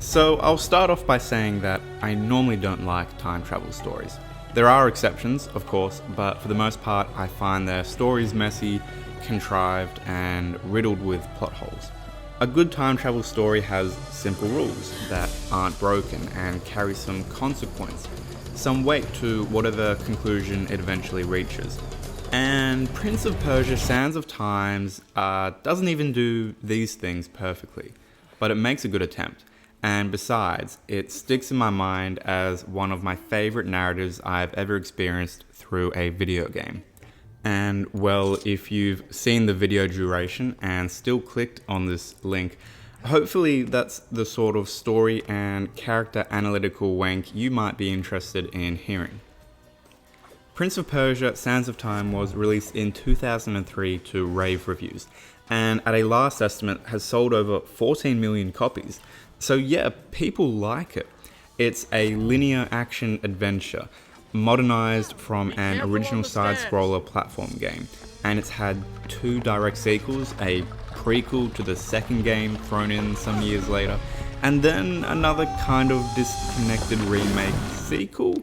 So I'll start off by saying that I normally don't like time travel stories. There are exceptions, of course, but for the most part I find their stories messy, contrived, and riddled with plot holes. A good time travel story has simple rules that aren't broken and carry some consequence, some weight to whatever conclusion it eventually reaches. And Prince of Persia Sands of Times doesn't even do these things perfectly, but it makes a good attempt. And besides, it sticks in my mind as one of my favorite narratives I've ever experienced through a video game. And well, if you've seen the video duration and still clicked on this link, hopefully that's the sort of story and character analytical wank you might be interested in hearing. Prince of Persia Sands of Time was released in 2003 to rave reviews, and at a last estimate has sold over 14 million copies. So yeah, people like it. It's a linear action adventure, modernized from an original side-scroller platform game, and it's had 2 direct sequels, a prequel to the second game thrown in some years later, and then another kind of disconnected remake sequel.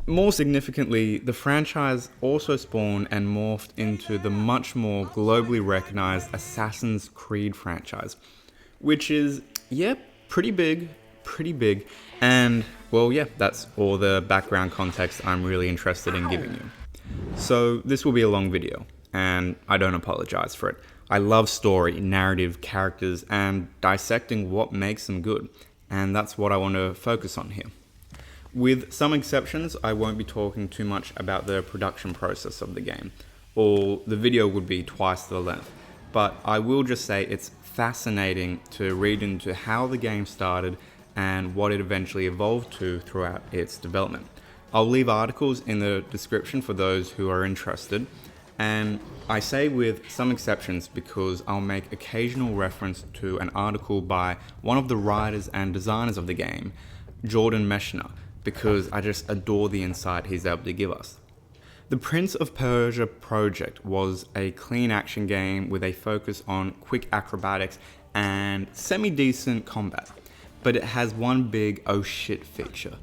More significantly, the franchise also spawned and morphed into the much more globally recognized Assassin's Creed franchise, which is, pretty big, and well, that's all the background context I'm really interested in giving you. So this will be a long video, and I don't apologize for it. I love story, narrative, characters, and dissecting what makes them good, and that's what I want to focus on here. With some exceptions, I won't be talking too much about the production process of the game, or the video would be twice the length, but I will just say it's fascinating to read into how the game started and what it eventually evolved to throughout its development. I'll leave articles in the description for those who are interested, and I say with some exceptions because I'll make occasional reference to an article by one of the writers and designers of the game, Jordan Mechner, because I just adore the insight he's able to give us. The Prince of Persia project was a clean action game with a focus on quick acrobatics and semi-decent combat, but it has one big oh shit feature: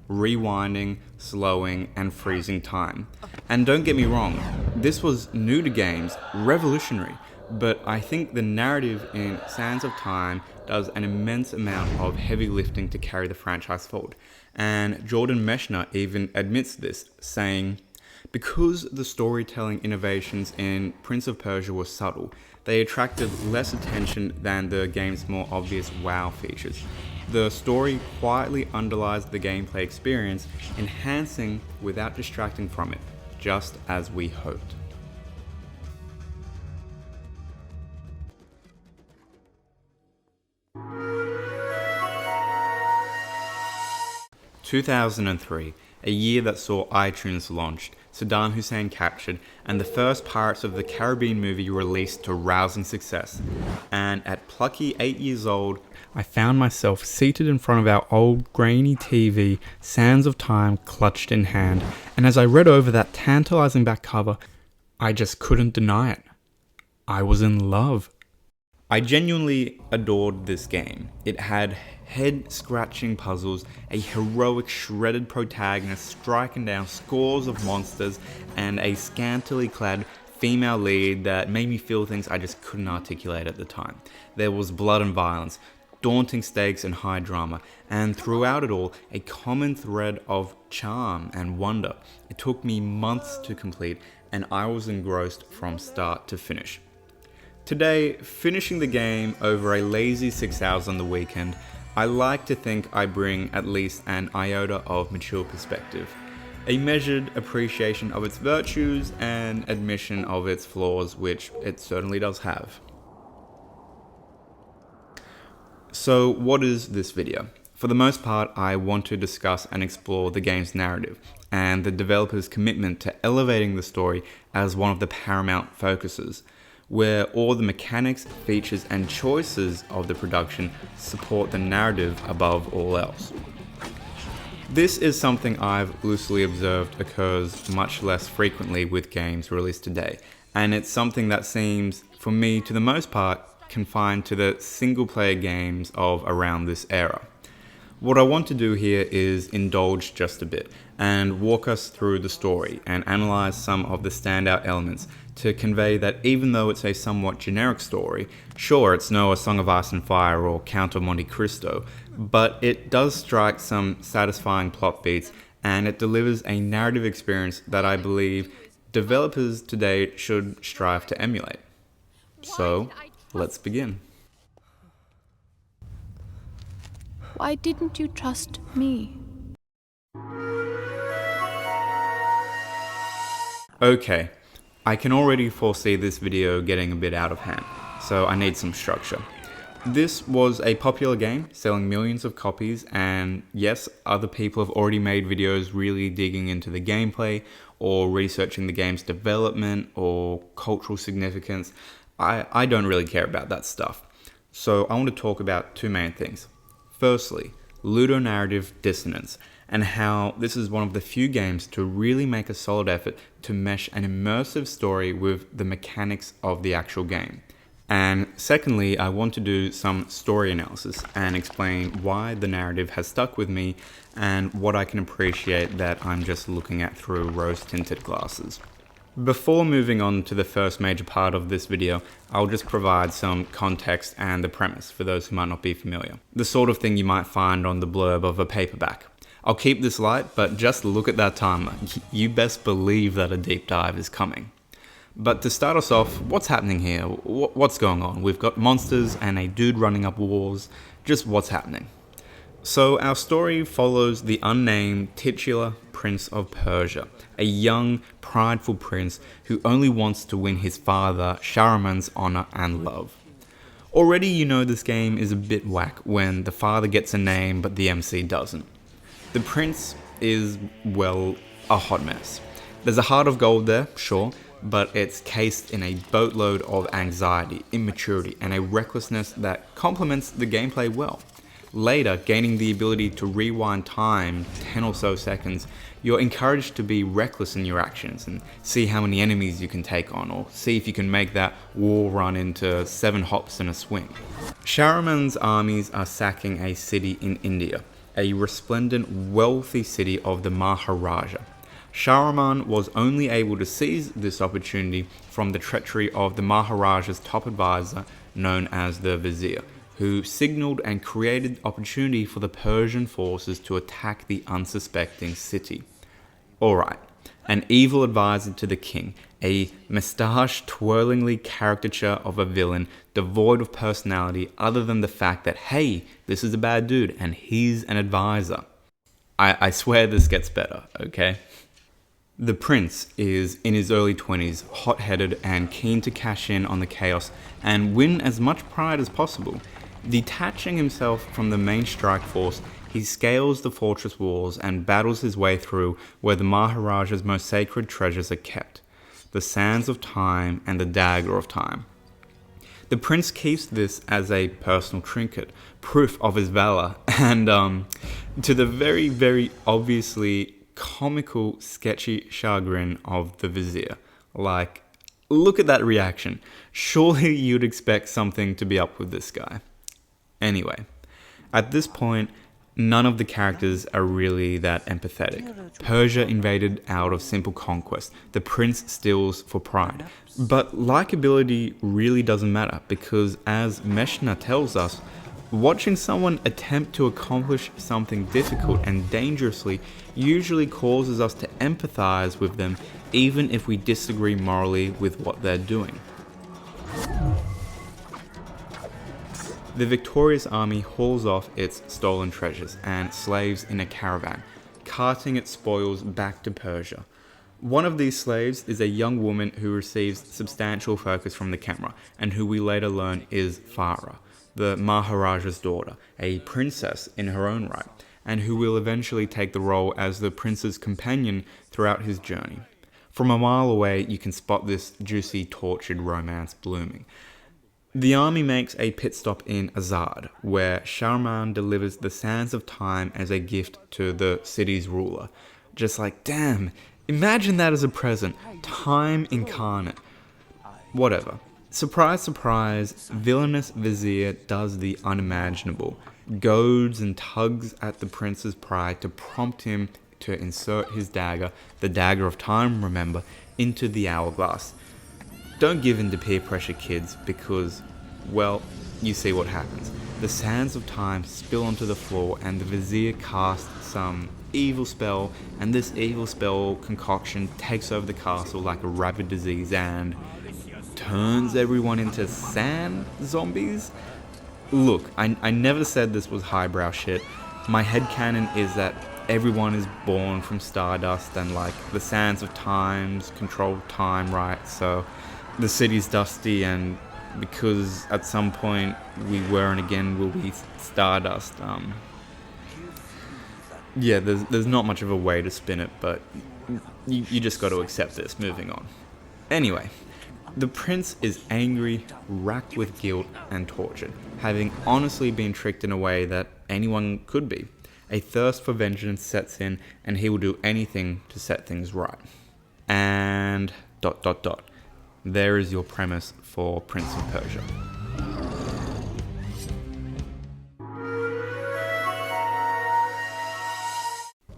rewinding, slowing, and freezing time. And don't get me wrong, this was new to games, revolutionary, but I think the narrative in Sands of Time does an immense amount of heavy lifting to carry the franchise forward. And Jordan Mechner even admits this, saying, "Because the storytelling innovations in Prince of Persia were subtle, they attracted less attention than the game's more obvious wow features. The story quietly underlies the gameplay experience, enhancing without distracting from it, just as we hoped." (2003), a year that saw iTunes launched, Saddam Hussein captured, and the first Pirates of the Caribbean movie released to rousing success. And at plucky 8 years old, I found myself seated in front of our old grainy TV, Sands of Time clutched in hand, and as I read over that tantalizing back cover, I just couldn't deny it. I was in love. I genuinely adored this game. It had head-scratching puzzles, a heroic shredded protagonist striking down scores of monsters, and a scantily clad female lead that made me feel things I just couldn't articulate at the time. There was blood and violence, daunting stakes and high drama, and throughout it all, a common thread of charm and wonder. It took me months to complete, and I was engrossed from start to finish. Today, finishing the game over a lazy 6 hours on the weekend, I like to think I bring at least an iota of mature perspective, a measured appreciation of its virtues and admission of its flaws, which it certainly does have. So what is this video? For the most part, I want to discuss and explore the game's narrative and the developer's commitment to elevating the story as one of the paramount focuses, where all the mechanics, features, and choices of the production support the narrative above all else. This is something I've loosely observed occurs much less frequently with games released today, and it's something that seems, for me to the most part, confined to the single-player games of around this era. What I want to do here is indulge just a bit and walk us through the story and analyze some of the standout elements to convey that even though it's a somewhat generic story, sure, it's no A Song of Ice and Fire or Count of Monte Cristo, but it does strike some satisfying plot beats and it delivers a narrative experience that I believe developers today should strive to emulate. So, let's begin. Why didn't you trust me? Okay, I can already foresee this video getting a bit out of hand, so I need some structure. This was a popular game, selling millions of copies, and yes, other people have already made videos really digging into the gameplay, or researching the game's development, or cultural significance. I don't really care about that stuff. So I want to talk about two main things. Firstly, ludonarrative dissonance, and how this is one of the few games to really make a solid effort to mesh an immersive story with the mechanics of the actual game. And secondly, I want to do some story analysis and explain why the narrative has stuck with me and what I can appreciate that I'm just looking at through rose-tinted glasses. Before moving on to the first major part of this video, I'll just provide some context and the premise for those who might not be familiar. The sort of thing you might find on the blurb of a paperback. I'll keep this light, but just look at that timer. You best believe that a deep dive is coming. But to start us off, what's happening here? What's going on? We've got monsters and a dude running up walls. Just what's happening? So our story follows the unnamed titular Prince of Persia, a young, prideful prince who only wants to win his father Shahraman's honor and love. Already you know this game is a bit whack when the father gets a name but the MC doesn't. The prince is, well, a hot mess. There's a heart of gold there, sure, but it's cased in a boatload of anxiety, immaturity, and a recklessness that complements the gameplay well. Later, gaining the ability to rewind time 10 or so seconds, you're encouraged to be reckless in your actions and see how many enemies you can take on, or see if you can make that wall run into 7 hops in a swing. Shahraman's armies are sacking a city in India, a resplendent, wealthy city of the Maharaja. Shahraman was only able to seize this opportunity from the treachery of the Maharaja's top advisor, known as the Vizier, who signaled and created opportunity for the Persian forces to attack the unsuspecting city. Alright, an evil advisor to the king, a moustache-twirlingly caricature of a villain devoid of personality other than the fact that, hey, this is a bad dude and he's an advisor. I swear this gets better, okay? The prince is in his early 20s, hot-headed and keen to cash in on the chaos and win as much pride as possible. Detaching himself from the main strike force, he scales the fortress walls and battles his way through where the Maharaja's most sacred treasures are kept, the sands of time and the dagger of time. The prince keeps this as a personal trinket, proof of his valor, and to the very, very obviously comical, sketchy chagrin of the Vizier. Like, look at that reaction. Surely you'd expect something to be up with this guy. Anyway, at this point, none of the characters are really that empathetic. Persia invaded out of simple conquest. The prince steals for pride. But likability really doesn't matter because, as Meshna tells us, watching someone attempt to accomplish something difficult and dangerously usually causes us to empathize with them even if we disagree morally with what they're doing. The victorious army hauls off its stolen treasures and slaves in a caravan, carting its spoils back to Persia. One of these slaves is a young woman who receives substantial focus from the camera, and who we later learn is Farah, the Maharaja's daughter, a princess in her own right, and who will eventually take the role as the prince's companion throughout his journey. From a mile away, you can spot this juicy, tortured romance blooming. The army makes a pit stop in Azad, where Shahraman delivers the sands of time as a gift to the city's ruler. Just like, damn, imagine that as a present, time incarnate. Whatever. Surprise, surprise, villainous vizier does the unimaginable, goads and tugs at the prince's pride to prompt him to insert his dagger, the dagger of time, remember, into the hourglass. Don't give in to peer pressure, kids, because, well, you see what happens. The sands of time spill onto the floor and the vizier casts some evil spell, and this evil spell concoction takes over the castle like a rabid disease and turns everyone into sand zombies? Look, I never said this was highbrow shit. My headcanon is that everyone is born from stardust and like the sands of times control time, right? So the city's dusty, and because at some point we were and again will be stardust. Yeah, there's not much of a way to spin it, but you just got to accept this. Moving on. Anyway, the prince is angry, racked with guilt and tortured, having honestly been tricked in a way that anyone could be. A thirst for vengeance sets in, and he will do anything to set things right. And ... There is your premise for Prince of Persia.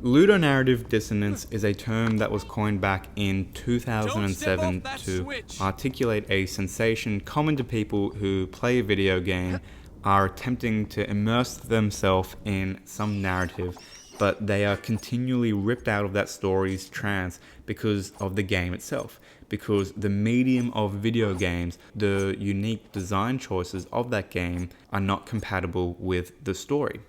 Ludonarrative dissonance is a term that was coined back in 2007 to articulate a sensation common to people who play a video game, are attempting to immerse themselves in some narrative, but they are continually ripped out of that story's trance because of the game itself. Because the medium of video games, the unique design choices of that game are not compatible with the story.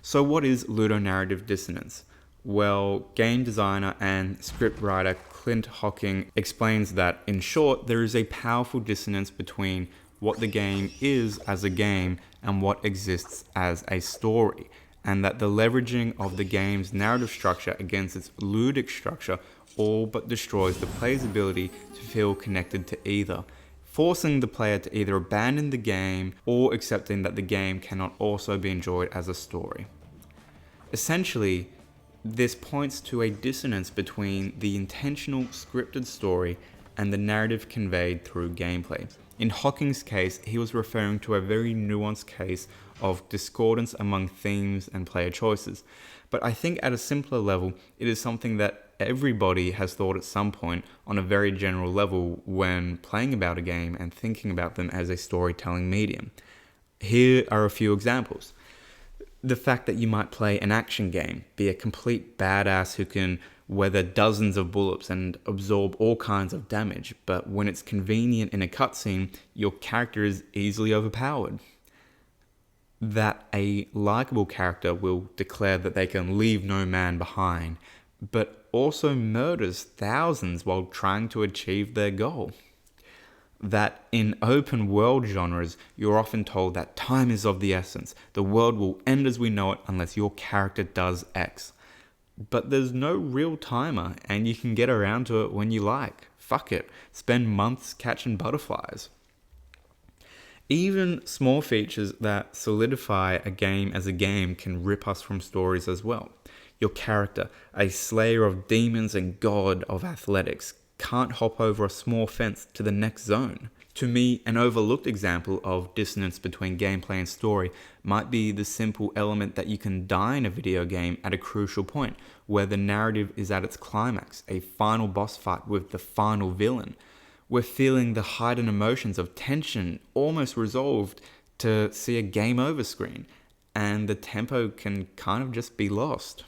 So what is ludonarrative dissonance? Well, game designer and scriptwriter Clint Hocking explains that, in short, there is a powerful dissonance between what the game is as a game and what exists as a story, and that the leveraging of the game's narrative structure against its ludic structure all but destroys the player's ability to feel connected to either, forcing the player to either abandon the game or accepting that the game cannot also be enjoyed as a story. Essentially, this points to a dissonance between the intentional scripted story and the narrative conveyed through gameplay. In Hocking's case, he was referring to a very nuanced case of discordance among themes and player choices. But I think at a simpler level, it is something that everybody has thought at some point on a very general level when playing about a game and thinking about them as a storytelling medium. Here are a few examples. The fact that you might play an action game, be a complete badass who can weather dozens of bullets and absorb all kinds of damage, but when it's convenient in a cutscene, your character is easily overpowered. That a likable character will declare that they can leave no man behind, but also murders thousands while trying to achieve their goal. That in open world genres, you're often told that time is of the essence, the world will end as we know it unless your character does X. But there's no real timer, and you can get around to it when you like. Fuck it, spend months catching butterflies. Even small features that solidify a game as a game can rip us from stories as well. Your character, a slayer of demons and god of athletics, can't hop over a small fence to the next zone. To me, an overlooked example of dissonance between gameplay and story might be the simple element that you can die in a video game at a crucial point, where the narrative is at its climax, a final boss fight with the final villain. We're feeling the heightened emotions of tension almost resolved to see a game over screen, and the tempo can kind of just be lost.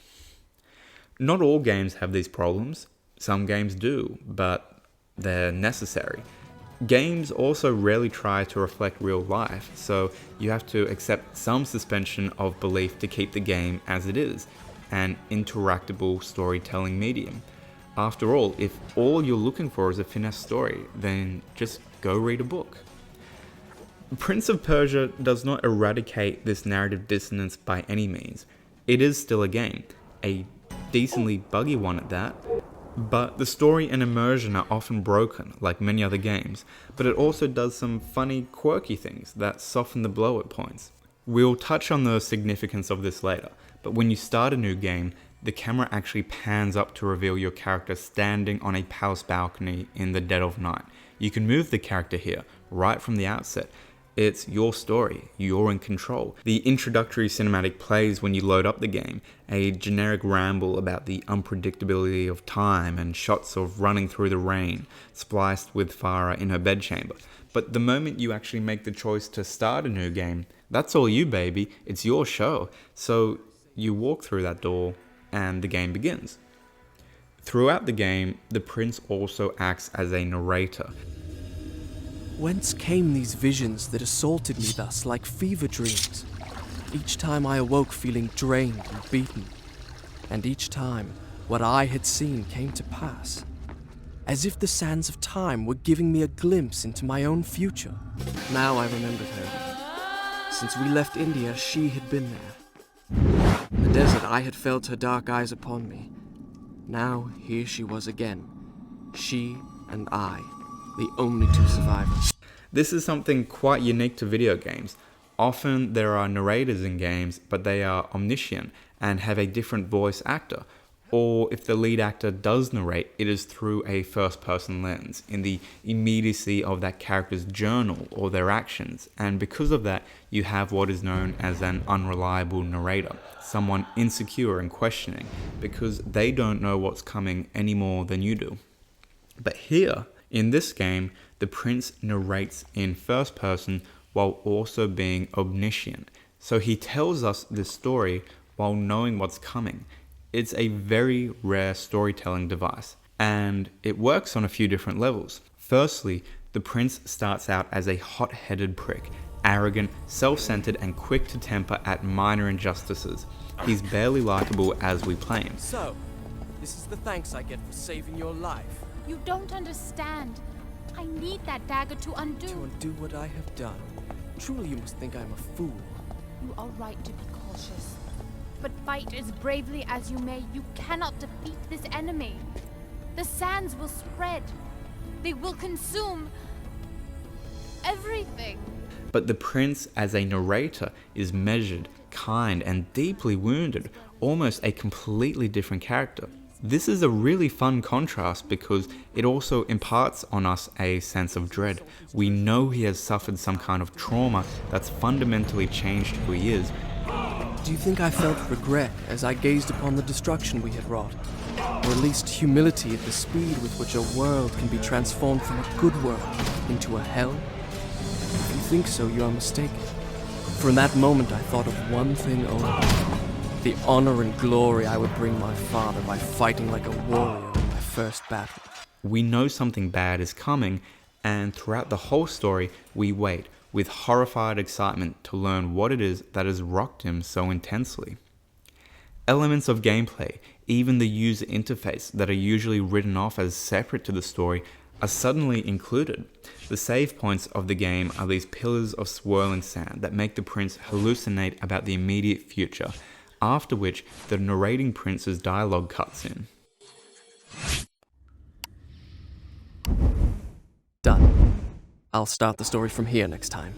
Not all games have these problems. Some games do, but they're necessary. Games also rarely try to reflect real life, so you have to accept some suspension of belief to keep the game as it is, an interactable storytelling medium. After all, if all you're looking for is a finesse story, then just go read a book. Prince of Persia does not eradicate this narrative dissonance by any means. It is still a game, a decently buggy one at that. But the story and immersion are often broken, like many other games, but it also does some funny, quirky things that soften the blow at points. We'll touch on the significance of this later, but when you start a new game, the camera actually pans up to reveal your character standing on a palace balcony in the dead of night. You can move the character here right from the outset. It's your story, you're in control. The introductory cinematic plays when you load up the game, a generic ramble about the unpredictability of time and shots of running through the rain, spliced with Farah in her bedchamber. But the moment you actually make the choice to start a new game, that's all you, baby. It's your show. So you walk through that door and the game begins. Throughout the game, the prince also acts as a narrator. Whence came these visions that assaulted me thus like fever dreams? Each time I awoke feeling drained and beaten, and each time what I had seen came to pass, as if the sands of time were giving me a glimpse into my own future. Now I remembered her. Since we left India, she had been there. In the desert, I had felt her dark eyes upon me. Now here she was again, she and I, the only two survivors. This is something quite unique to video games. Often there are narrators in games, but they are omniscient and have a different voice actor. Or if the lead actor does narrate, it is through a first-person lens, in the immediacy of that character's journal or their actions. And because of that, you have what is known as an unreliable narrator, someone insecure and questioning, because they don't know what's coming any more than you do. But here, in this game, the prince narrates in first person while also being omniscient. So he tells us this story while knowing what's coming. It's a very rare storytelling device, and it works on a few different levels. Firstly, the prince starts out as a hot-headed prick, arrogant, self-centered, and quick to temper at minor injustices. He's barely likable as we play him. So, this is the thanks I get for saving your life. You don't understand. I need that dagger to undo. To undo what I have done. Truly you must think I'm a fool. You are right to be cautious. But fight as bravely as you may, you cannot defeat this enemy. The sands will spread. They will consume everything. But the prince as a narrator is measured, kind, and deeply wounded, almost a completely different character. This is a really fun contrast because it also imparts on us a sense of dread. We know he has suffered some kind of trauma that's fundamentally changed who he is. Do you think I felt regret as I gazed upon the destruction we had wrought? Or at least humility at the speed with which a world can be transformed from a good world into a hell? If you think so, you are mistaken. For in that moment I thought of one thing only. The honor and glory I would bring my father by fighting like a warrior in my first battle. We know something bad is coming, and throughout the whole story, we wait with horrified excitement to learn what it is that has rocked him so intensely. Elements of gameplay, even the user interface that are usually written off as separate to the story, are suddenly included. The save points of the game are these pillars of swirling sand that make the prince hallucinate about the immediate future, after which the narrating prince's dialogue cuts in. Done. I'll start the story from here next time.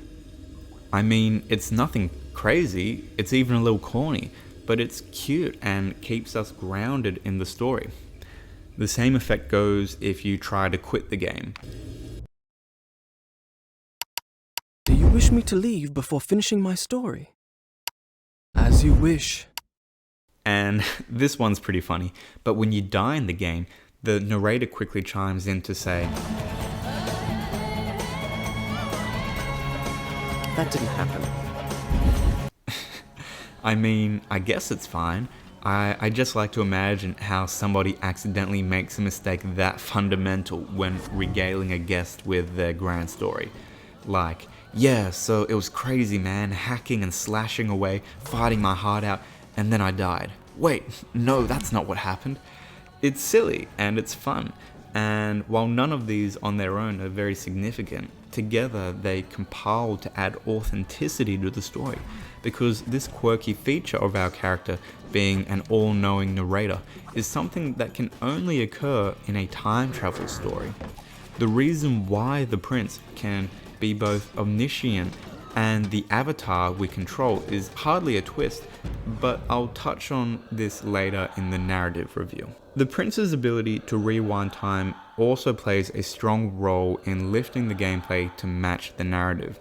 I mean, it's nothing crazy, it's even a little corny, but it's cute and keeps us grounded in the story. The same effect goes if you try to quit the game. Do you wish me to leave before finishing my story? As you wish. And this one's pretty funny, but when you die in the game, the narrator quickly chimes in to say, That didn't happen. I mean, I guess it's fine. I just like to imagine how somebody accidentally makes a mistake that fundamental when regaling a guest with their grand story. Like, yeah, so it was crazy, man, hacking and slashing away, fighting my heart out, and then I died. Wait, no, that's not what happened. It's silly and it's fun, and while none of these on their own are very significant, together they compile to add authenticity to the story, because this quirky feature of our character being an all-knowing narrator is something that can only occur in a time travel story. The reason why the prince can be both omniscient and the avatar we control is hardly a twist, but I'll touch on this later in the narrative review. The prince's ability to rewind time also plays a strong role in lifting the gameplay to match the narrative.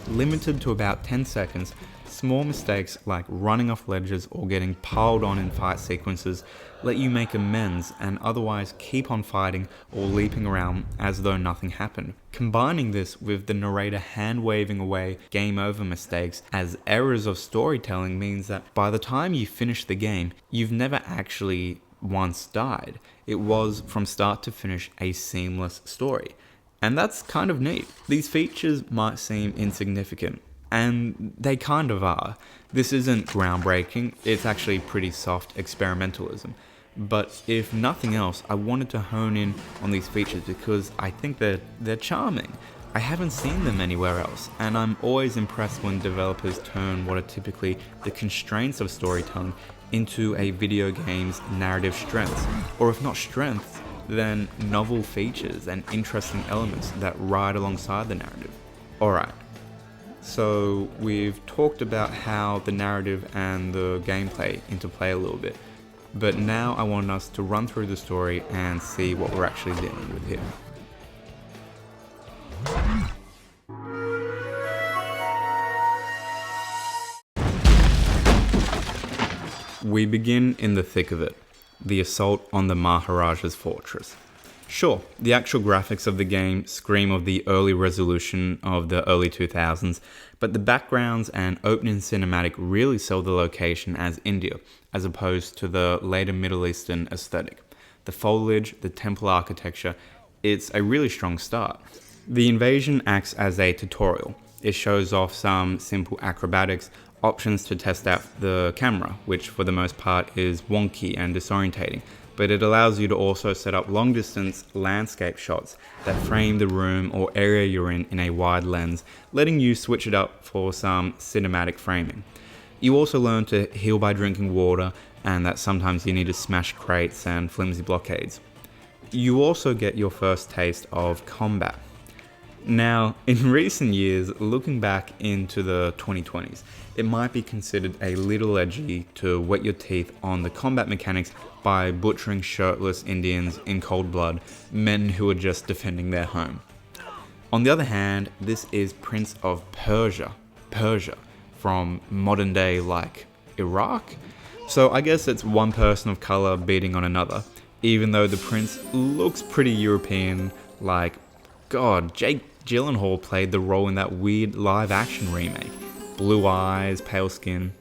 Limited to about 10 seconds, small mistakes like running off ledges or getting piled on in fight sequences let you make amends and otherwise keep on fighting or leaping around as though nothing happened. Combining this with the narrator hand-waving away game over mistakes as errors of storytelling means that by the time you finish the game, you've never actually once died. It was from start to finish a seamless story. And that's kind of neat. These features might seem insignificant, and they kind of are. This isn't groundbreaking, it's actually pretty soft experimentalism. But if nothing else, I wanted to hone in on these features because I think they're charming. I haven't seen them anywhere else, and I'm always impressed when developers turn what are typically the constraints of storytelling into a video game's narrative strengths, or if not strengths, then novel features and interesting elements that ride alongside the narrative. Alright, so we've talked about how the narrative and the gameplay interplay a little bit, but now I want us to run through the story and see what we're actually dealing with here. We begin in the thick of it. The assault on the Maharaja's fortress. Sure, the actual graphics of the game scream of the early resolution of the early 2000s, but the backgrounds and opening cinematic really sell the location as India, as opposed to the later Middle Eastern aesthetic. The foliage, the temple architecture, it's a really strong start. The invasion acts as a tutorial. It shows off some simple acrobatics, options to test out the camera, which for the most part is wonky and disorientating, but it allows you to also set up long distance landscape shots that frame the room or area you're in a wide lens, letting you switch it up for some cinematic framing. You also learn to heal by drinking water, and that sometimes you need to smash crates and flimsy blockades. You also get your first taste of combat. Now, in recent years, looking back into the 2020s, it might be considered a little edgy to wet your teeth on the combat mechanics by butchering shirtless Indians in cold blood, men who are just defending their home. On the other hand, this is Prince of Persia, from modern day like Iraq? So I guess it's one person of color beating on another, even though the prince looks pretty European, like, God, Jake Gyllenhaal played the role in that weird live-action remake. Blue eyes, pale skin.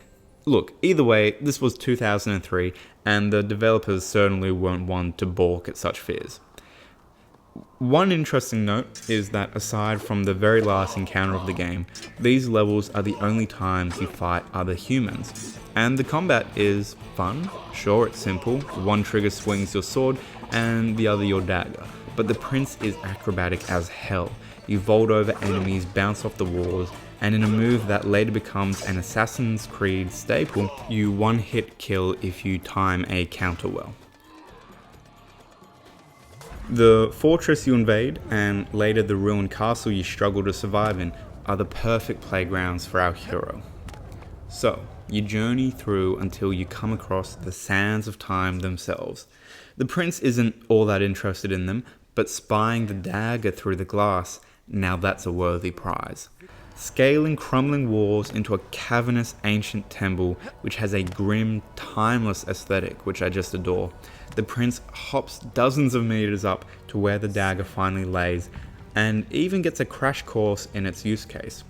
Look, either way, this was 2003, and the developers certainly weren't one to balk at such fears. One interesting note is that aside from the very last encounter of the game, these levels are the only times you fight other humans. And the combat is fun. Sure, it's simple. One trigger swings your sword, and the other your dagger. But the prince is acrobatic as hell. You vault over enemies, bounce off the walls, and in a move that later becomes an Assassin's Creed staple, you one-hit kill if you time a counter well. The fortress you invade, and later the ruined castle you struggle to survive in, are the perfect playgrounds for our hero. So, you journey through until you come across the sands of time themselves. The prince isn't all that interested in them, but spying the dagger through the glass, now that's a worthy prize. Scaling crumbling walls into a cavernous ancient temple which has a grim, timeless aesthetic which I just adore. The prince hops dozens of meters up to where the dagger finally lays, and even gets a crash course in its use case.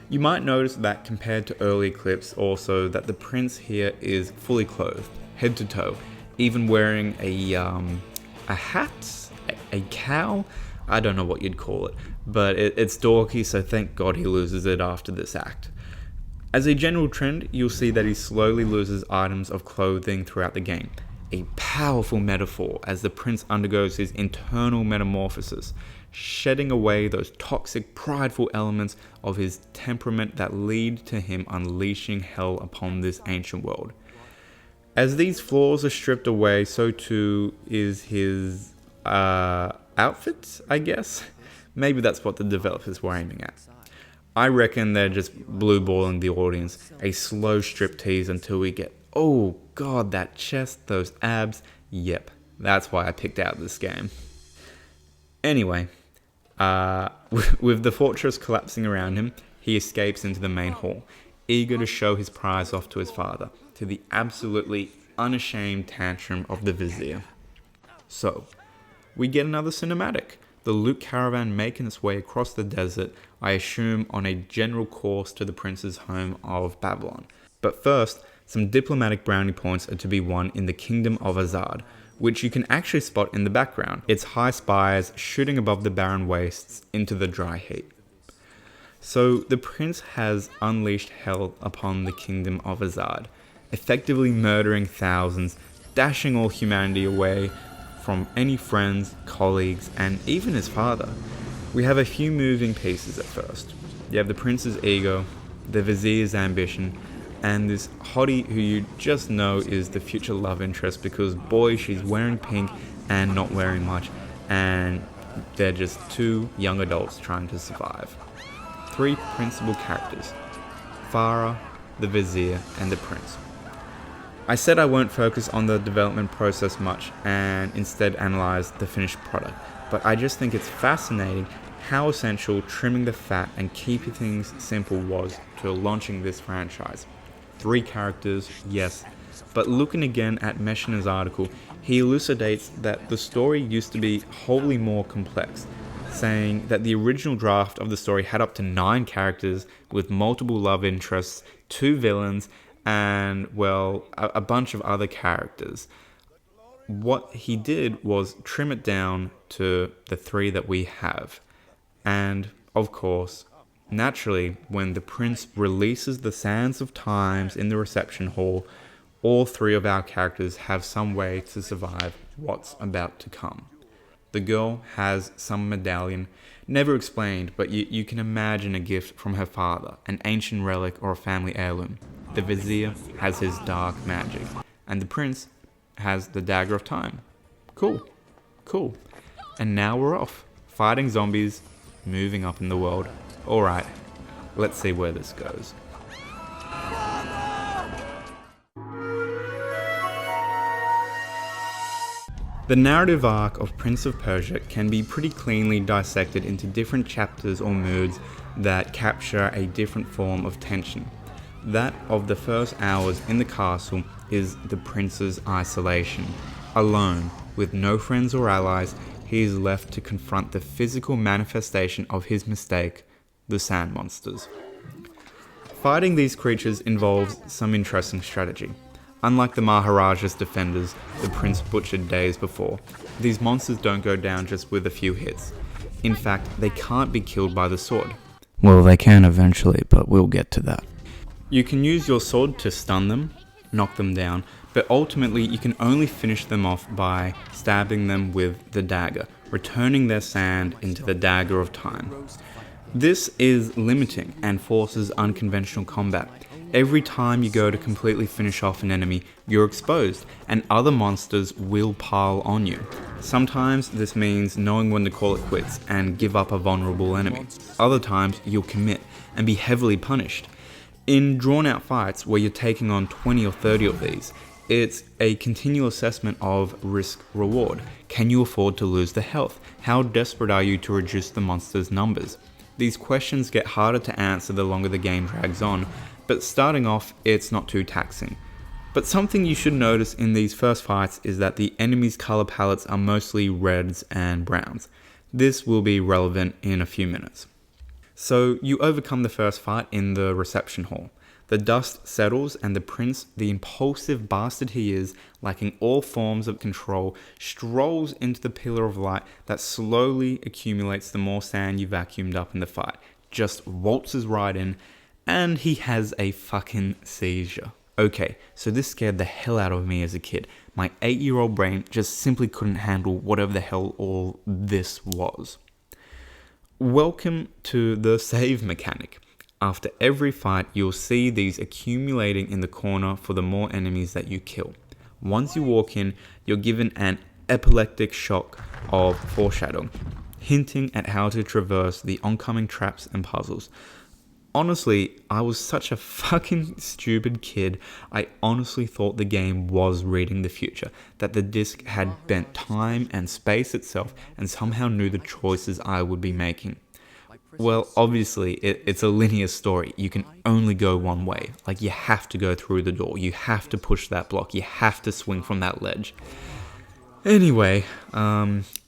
You might notice that compared to early clips also that the prince here is fully clothed, head to toe, even wearing a hat? A cowl? I don't know what you'd call it, but it's dorky, so thank God he loses it after this act. As a general trend, you'll see that he slowly loses items of clothing throughout the game. A powerful metaphor as the prince undergoes his internal metamorphosis, shedding away those toxic, prideful elements of his temperament that lead to him unleashing hell upon this ancient world. As these flaws are stripped away, so too is his outfit, I guess. Maybe that's what the developers were aiming at. I reckon they're just blue-balling the audience, a slow strip tease until we get, oh god, that chest, those abs. Yep, that's why I picked out this game. Anyway, with the fortress collapsing around him, he escapes into the main hall, eager to show his prize off to his father, to the absolutely unashamed tantrum of the vizier. So, we get another cinematic. The loot caravan making its way across the desert, I assume on a general course to the prince's home of Babylon. But first, some diplomatic brownie points are to be won in the kingdom of Azad, which you can actually spot in the background, its high spires shooting above the barren wastes into the dry heat. So the prince has unleashed hell upon the kingdom of Azad, effectively murdering thousands, dashing all humanity away from any friends, colleagues, and even his father. We have a few moving pieces at first. You have the prince's ego, the vizier's ambition, and this hottie who you just know is the future love interest because boy, she's wearing pink and not wearing much, and they're just two young adults trying to survive. Three principal characters: Farah, the vizier, and the prince. I said I won't focus on the development process much and instead analyze the finished product, but I just think it's fascinating how essential trimming the fat and keeping things simple was to launching this franchise. 3 characters, yes, but looking again at Meshner's article, he elucidates that the story used to be wholly more complex, saying that the original draft of the story had up to 9 characters with multiple love interests, 2 villains, and, well, a bunch of other characters. What he did was trim it down to the 3 that we have. And, of course, naturally, when the prince releases the sands of times in the reception hall, all 3 of our characters have some way to survive what's about to come. The girl has some medallion, never explained, but you can imagine a gift from her father, an ancient relic or a family heirloom. The vizier has his dark magic, and the prince has the dagger of time. Cool. And now we're off, fighting zombies, moving up in the world. Alright, let's see where this goes. The narrative arc of Prince of Persia can be pretty cleanly dissected into different chapters or moods that capture a different form of tension. That of the first hours in the castle is the prince's isolation. Alone, with no friends or allies, he is left to confront the physical manifestation of his mistake, the sand monsters. Fighting these creatures involves some interesting strategy. Unlike the Maharaja's defenders the prince butchered days before, these monsters don't go down just with a few hits. In fact, they can't be killed by the sword. Well, they can eventually, but we'll get to that. You can use your sword to stun them, knock them down, but ultimately you can only finish them off by stabbing them with the dagger, returning their sand into the dagger of time. This is limiting and forces unconventional combat. Every time you go to completely finish off an enemy, you're exposed, and other monsters will pile on you. Sometimes this means knowing when to call it quits and give up a vulnerable enemy. Other times you'll commit and be heavily punished. In drawn-out fights where you're taking on 20 or 30 of these, it's a continual assessment of risk-reward. Can you afford to lose the health? How desperate are you to reduce the monster's numbers? These questions get harder to answer the longer the game drags on, but starting off, it's not too taxing. But something you should notice in these first fights is that the enemy's color palettes are mostly reds and browns. This will be relevant in a few minutes. So you overcome the first fight in the reception hall. The dust settles and the prince, the impulsive bastard he is, lacking all forms of control, strolls into the pillar of light that slowly accumulates the more sand you vacuumed up in the fight. Just waltzes right in, and he has a fucking seizure. Okay, so this scared the hell out of me as a kid. My 8-year-old brain just simply couldn't handle whatever the hell all this was. Welcome to the save mechanic. After every fight, you'll see these accumulating in the corner for the more enemies that you kill. Once you walk in, you're given an epileptic shock of foreshadowing, hinting at how to traverse the oncoming traps and puzzles. Honestly, I was such a fucking stupid kid. I honestly thought the game was reading the future, that the disc had bent time and space itself and somehow knew the choices I would be making. Well, obviously, it's a linear story. You can only go one way. Like, you have to go through the door. You have to push that block. You have to swing from that ledge. Anyway,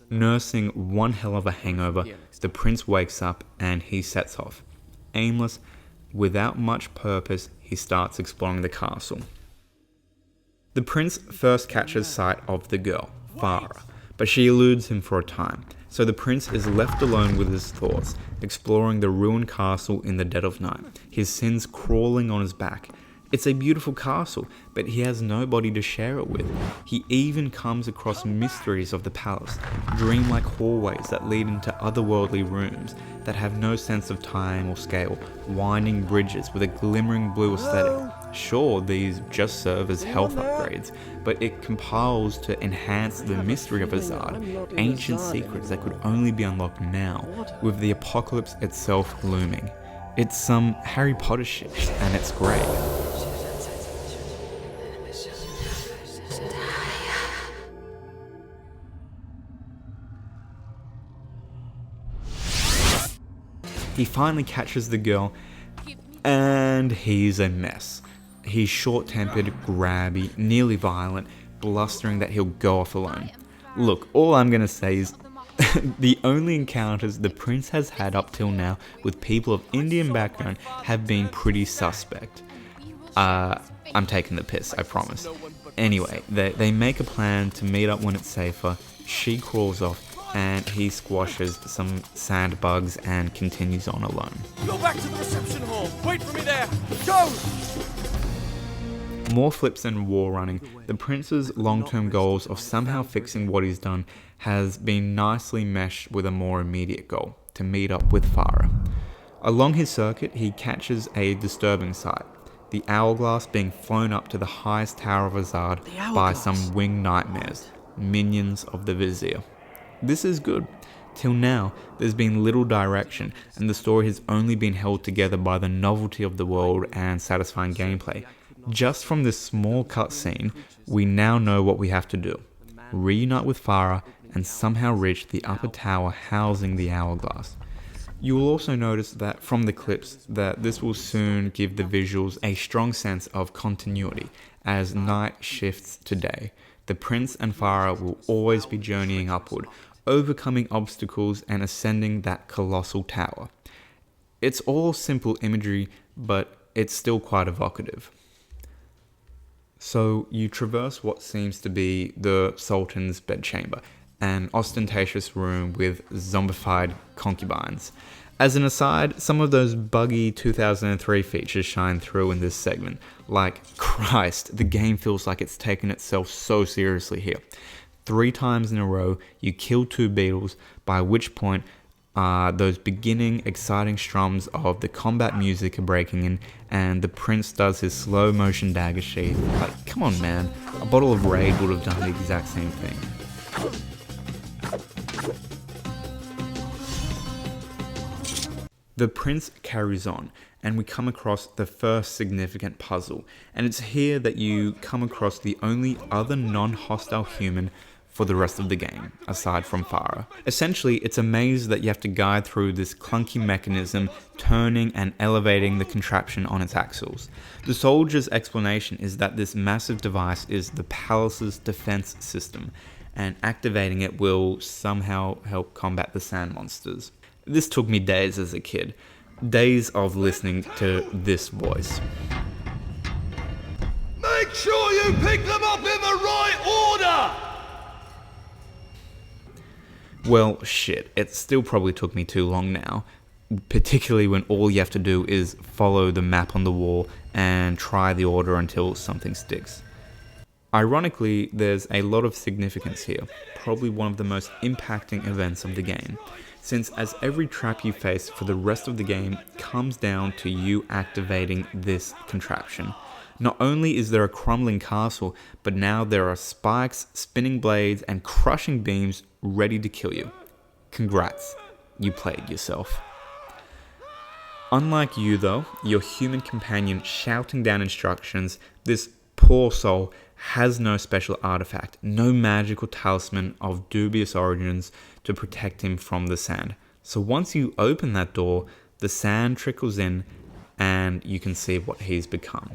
nursing one hell of a hangover, the prince wakes up and he sets off. Aimless, without much purpose, he starts exploring the castle. The prince first catches sight of the girl, Farah, but she eludes him for a time, so the prince is left alone with his thoughts, exploring the ruined castle in the dead of night, his sins crawling on his back. It's a beautiful castle, but he has nobody to share it with. He even comes across mysteries of the palace, dreamlike hallways that lead into otherworldly rooms that have no sense of time or scale, winding bridges with a glimmering blue aesthetic. Sure, these just serve as health upgrades, but it compiles to enhance the mystery of Azad, ancient secrets that could only be unlocked now, with the apocalypse itself looming. It's some Harry Potter shit, and it's great. He finally catches the girl, and he's a mess. He's short-tempered, grabby, nearly violent, blustering that he'll go off alone. Look, all I'm gonna say is the only encounters the prince has had up till now with people of Indian background have been pretty suspect. I'm taking the piss, I promise. Anyway, they make a plan to meet up when it's safer. She crawls off, and he squashes some sand bugs and continues on alone. Go back to the reception hall! Wait for me there! Go! More flips and war running. The prince's long-term goals of somehow fixing what he's done has been nicely meshed with a more immediate goal, to meet up with Farah. Along his circuit, he catches a disturbing sight. The hourglass being flown up to the highest tower of Azad by some winged nightmares, minions of the vizier. This is good. Till now, there's been little direction, and the story has only been held together by the novelty of the world and satisfying gameplay. Just from this small cutscene, we now know what we have to do. Reunite with Farah and somehow reach the upper tower housing the hourglass. You will also notice that from the clips that this will soon give the visuals a strong sense of continuity as night shifts to day. The prince and Farah will always be journeying upward, overcoming obstacles and ascending that colossal tower. It's all simple imagery, but it's still quite evocative. So you traverse what seems to be the Sultan's bedchamber, an ostentatious room with zombified concubines. As an aside, some of those buggy 2003 features shine through in this segment. Like, Christ, the game feels like it's taken itself so seriously here. 3 times in a row, you kill 2 beetles, by which point those beginning exciting strums of the combat music are breaking in, and the prince does his slow motion dagger sheath. Like, come on man, a bottle of Raid would have done the exact same thing. The prince carries on, and we come across the first significant puzzle, and it's here that you come across the only other non-hostile human for the rest of the game, aside from Farah. Essentially, it's a maze that you have to guide through this clunky mechanism, turning and elevating the contraption on its axles. The soldier's explanation is that this massive device is the palace's defense system, and activating it will somehow help combat the sand monsters. This took me days as a kid. Days of listening to this voice. Make sure you pick them up in the right order! Well, shit, it still probably took me too long now, particularly when all you have to do is follow the map on the wall and try the order until something sticks. Ironically, there's a lot of significance here, probably one of the most impacting events of the game, since as every trap you face for the rest of the game comes down to you activating this contraption. Not only is there a crumbling castle, but now there are spikes, spinning blades, and crushing beams ready to kill you. Congrats, you played yourself. Unlike you though, your human companion shouting down instructions, this poor soul has no special artifact, no magical talisman of dubious origins to protect him from the sand. So once you open that door, the sand trickles in and you can see what he's become.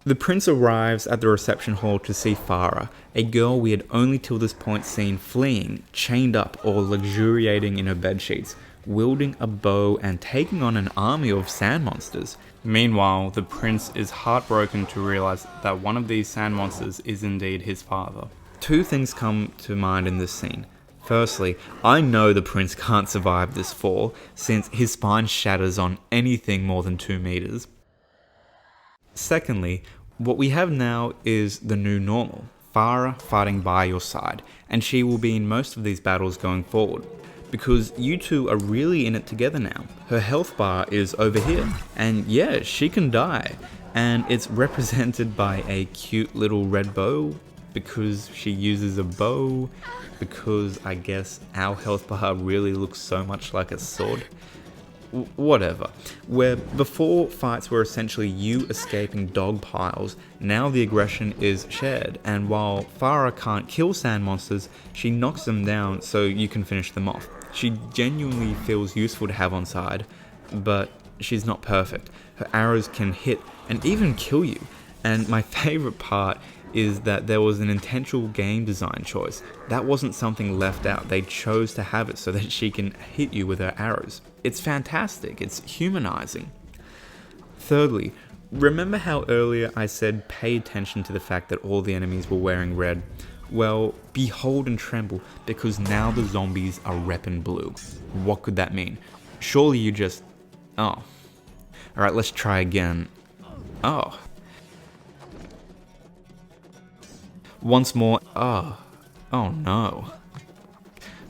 The prince arrives at the reception hall to see Farah, a girl we had only till this point seen fleeing, chained up or luxuriating in her bedsheets, wielding a bow and taking on an army of sand monsters. Meanwhile, the prince is heartbroken to realize that one of these sand monsters is indeed his father. Two things come to mind in this scene. Firstly, I know the prince can't survive this fall, since his spine shatters on anything more than 2 meters. Secondly, what we have now is the new normal, Farah fighting by your side, and she will be in most of these battles going forward. Because you two are really in it together now. Her health bar is over here, and yeah, she can die. And it's represented by a cute little red bow, because she uses a bow, because I guess our health bar really looks so much like a sword. Whatever. Where before fights were essentially you escaping dog piles, now the aggression is shared, and while Farah can't kill sand monsters, she knocks them down so you can finish them off. She genuinely feels useful to have on side, but she's not perfect. Her arrows can hit and even kill you, and my favorite part is that there was an intentional game design choice. That wasn't something left out. They chose to have it so that she can hit you with her arrows. It's fantastic. It's humanizing. Thirdly, remember how earlier I said pay attention to the fact that all the enemies were wearing red? Well, behold and tremble, because now the zombies are reppin' blue. What could that mean? Surely you just... Oh. Alright, let's try again. Oh. Once more. Oh. Oh no.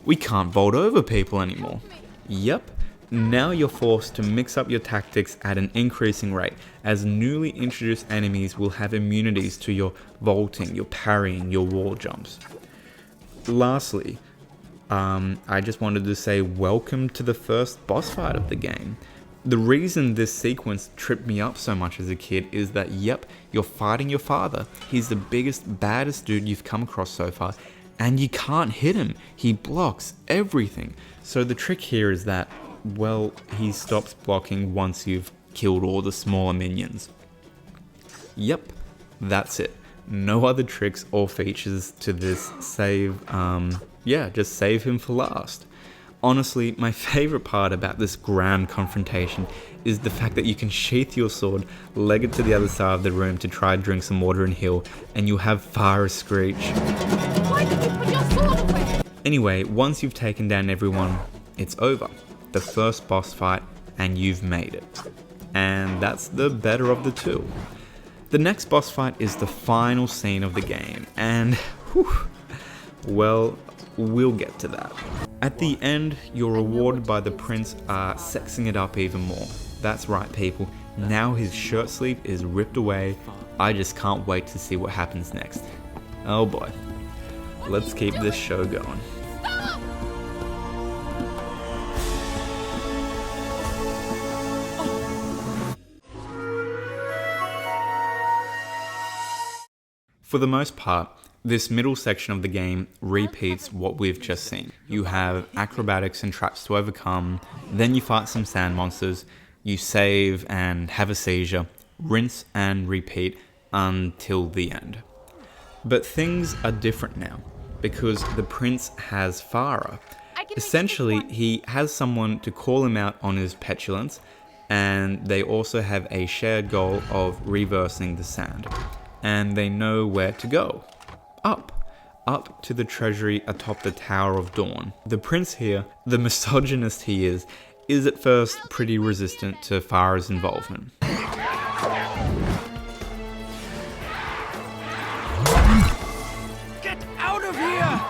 We can't vault over people anymore. Yep. Now you're forced to mix up your tactics at an increasing rate, as newly introduced enemies will have immunities to your vaulting, your parrying, your wall jumps. Lastly, I just wanted to say welcome to the first boss fight of the game. The reason this sequence tripped me up so much as a kid is that, yep, you're fighting your father. He's the biggest, baddest dude you've come across so far, and you can't hit him. He blocks everything. So the trick here is that, well, he stops blocking once you've killed all the smaller minions. Yep, that's it. No other tricks or features to this save, just save him for last. Honestly, my favorite part about this grand confrontation is the fact that you can sheath your sword, leg it to the other side of the room to try and drink some water and heal, and you'll have Farah screech. Why did you put your sword away? Anyway, once you've taken down everyone, it's over. The first boss fight, and you've made it. And that's the better of the two. The next boss fight is the final scene of the game, and well, we'll get to that. At the end, you're rewarded by the prince sexing it up even more. That's right, people. Now his shirt sleeve is ripped away. I just can't wait to see what happens next. Oh boy. Let's keep this show going. Stop! For the most part, this middle section of the game repeats what we've just seen. You have acrobatics and traps to overcome, then you fight some sand monsters, you save and have a seizure, rinse and repeat until the end. But things are different now, because the prince has Farah. Essentially, he has someone to call him out on his petulance, and they also have a shared goal of reversing the sand. And they know where to go. Up to the treasury atop the Tower of Dawn. The prince here, the misogynist he is at first pretty resistant to Farah's involvement. Get out of here!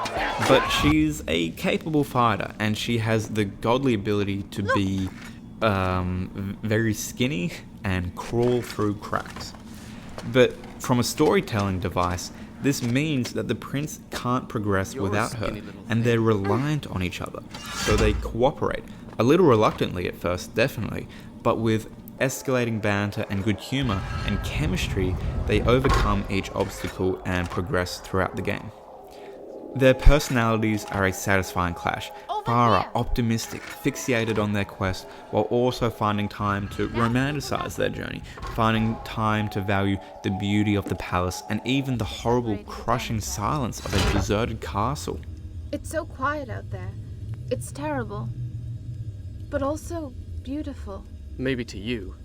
But she's a capable fighter, and she has the godly ability to be very skinny and crawl through cracks. But from a storytelling device, this means that the prince can't progress without her, and they're reliant on each other. So they cooperate, a little reluctantly at first, definitely, but with escalating banter and good humor and chemistry, they overcome each obstacle and progress throughout the game. Their personalities are a satisfying clash. Farah, optimistic, fixated on their quest, while also finding time to romanticize their journey, finding time to value the beauty of the palace and even the horrible, crushing silence of a deserted castle. It's so quiet out there. It's terrible. But also beautiful. Maybe to you.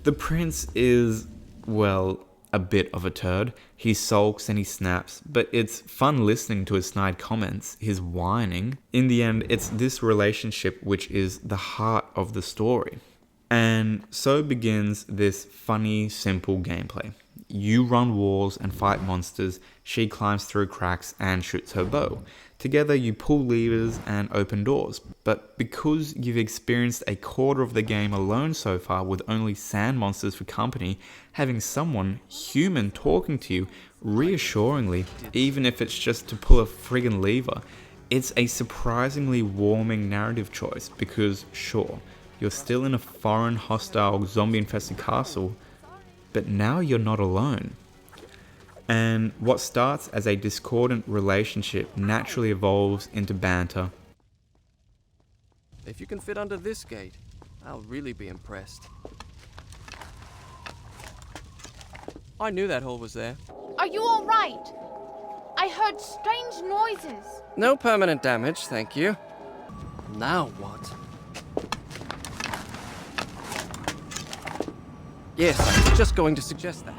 The prince is, well, a bit of a turd. He sulks and he snaps, but it's fun listening to his snide comments, his whining. In the end, it's this relationship which is the heart of the story. And so begins this funny, simple gameplay. You run walls and fight monsters, she climbs through cracks and shoots her bow. Together you pull levers and open doors, but because you've experienced a quarter of the game alone so far with only sand monsters for company, having someone human talking to you reassuringly, even if it's just to pull a friggin' lever, it's a surprisingly warming narrative choice because sure, you're still in a foreign, hostile, zombie-infested castle, but now you're not alone. And what starts as a discordant relationship naturally evolves into banter. If you can fit under this gate, I'll really be impressed. I knew that hole was there. Are you all right? I heard strange noises. No permanent damage, thank you. Now what? Yes, I was just going to suggest that.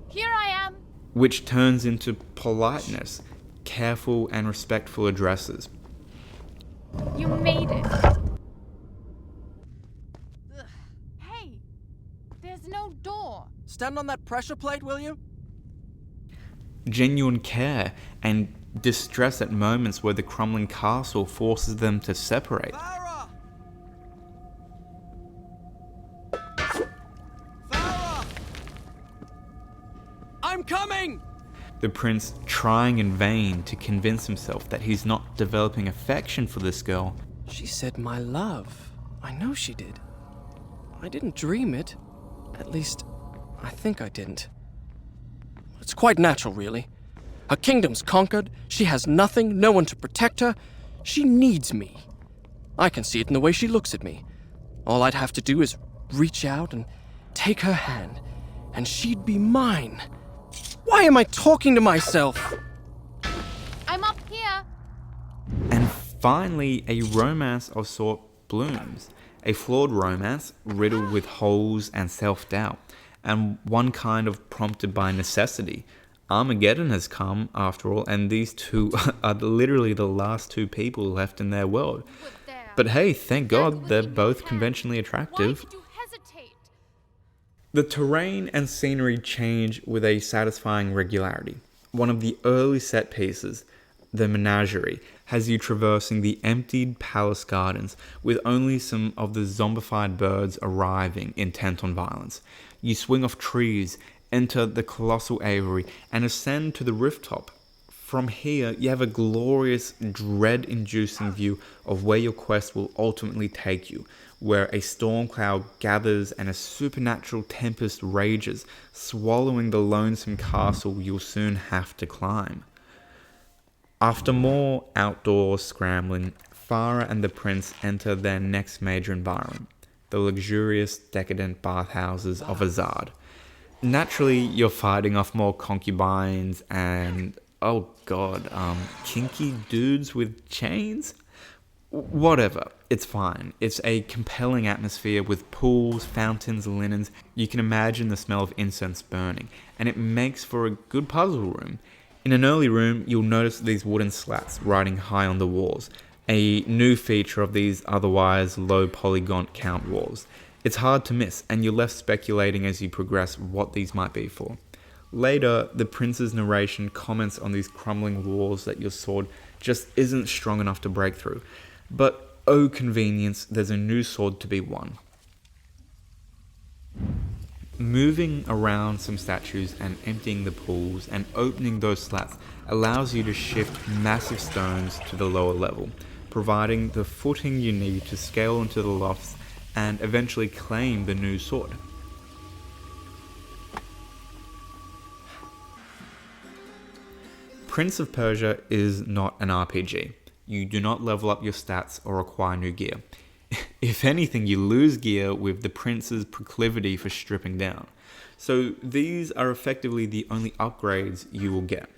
Here I am. Which turns into politeness, careful and respectful addresses. You made it. Hey, there's no door. Stand on that pressure plate, will you? Genuine care and distress at moments where the crumbling castle forces them to separate. Farah! Farah! I'm coming! The prince trying in vain to convince himself that he's not developing affection for this girl. She said my love. I know she did. I didn't dream it. At least, I think I didn't. It's quite natural, really. Her kingdom's conquered, she has nothing, no one to protect her. She needs me. I can see it in the way she looks at me. All I'd have to do is reach out and take her hand, and she'd be mine. Why am I talking to myself? I'm up here. And finally, a romance of sort blooms. A flawed romance riddled with holes and self-doubt, and one kind of prompted by necessity. Armageddon has come, after all, and these two are literally the last two people left in their world. But hey, thank God they're both conventionally attractive. Why did you hesitate? The terrain and scenery change with a satisfying regularity. One of the early set pieces, the menagerie, has you traversing the emptied palace gardens with only some of the zombified birds arriving intent on violence. You swing off trees, enter the colossal aviary, and ascend to the rooftop. From here, you have a glorious, dread-inducing view of where your quest will ultimately take you, where a storm cloud gathers and a supernatural tempest rages, swallowing the lonesome castle you'll soon have to climb. After more outdoor scrambling, Farah and the prince enter their next major environment, the luxurious, decadent bathhouses of Azad. Naturally, you're fighting off more concubines and, oh god, kinky dudes with chains? Whatever, it's fine. It's a compelling atmosphere with pools, fountains, linens. You can imagine the smell of incense burning, and it makes for a good puzzle room. In an early room, you'll notice these wooden slats riding high on the walls, a new feature of these otherwise low polygon count walls. It's hard to miss, and you're left speculating as you progress what these might be for. Later, the prince's narration comments on these crumbling walls that your sword just isn't strong enough to break through. But, oh convenience, there's a new sword to be won. Moving around some statues and emptying the pools and opening those slats allows you to shift massive stones to the lower level, providing the footing you need to scale into the lofts and eventually claim the new sword. Prince of Persia is not an RPG. You do not level up your stats or acquire new gear. If anything, you lose gear with the prince's proclivity for stripping down. So these are effectively the only upgrades you will get.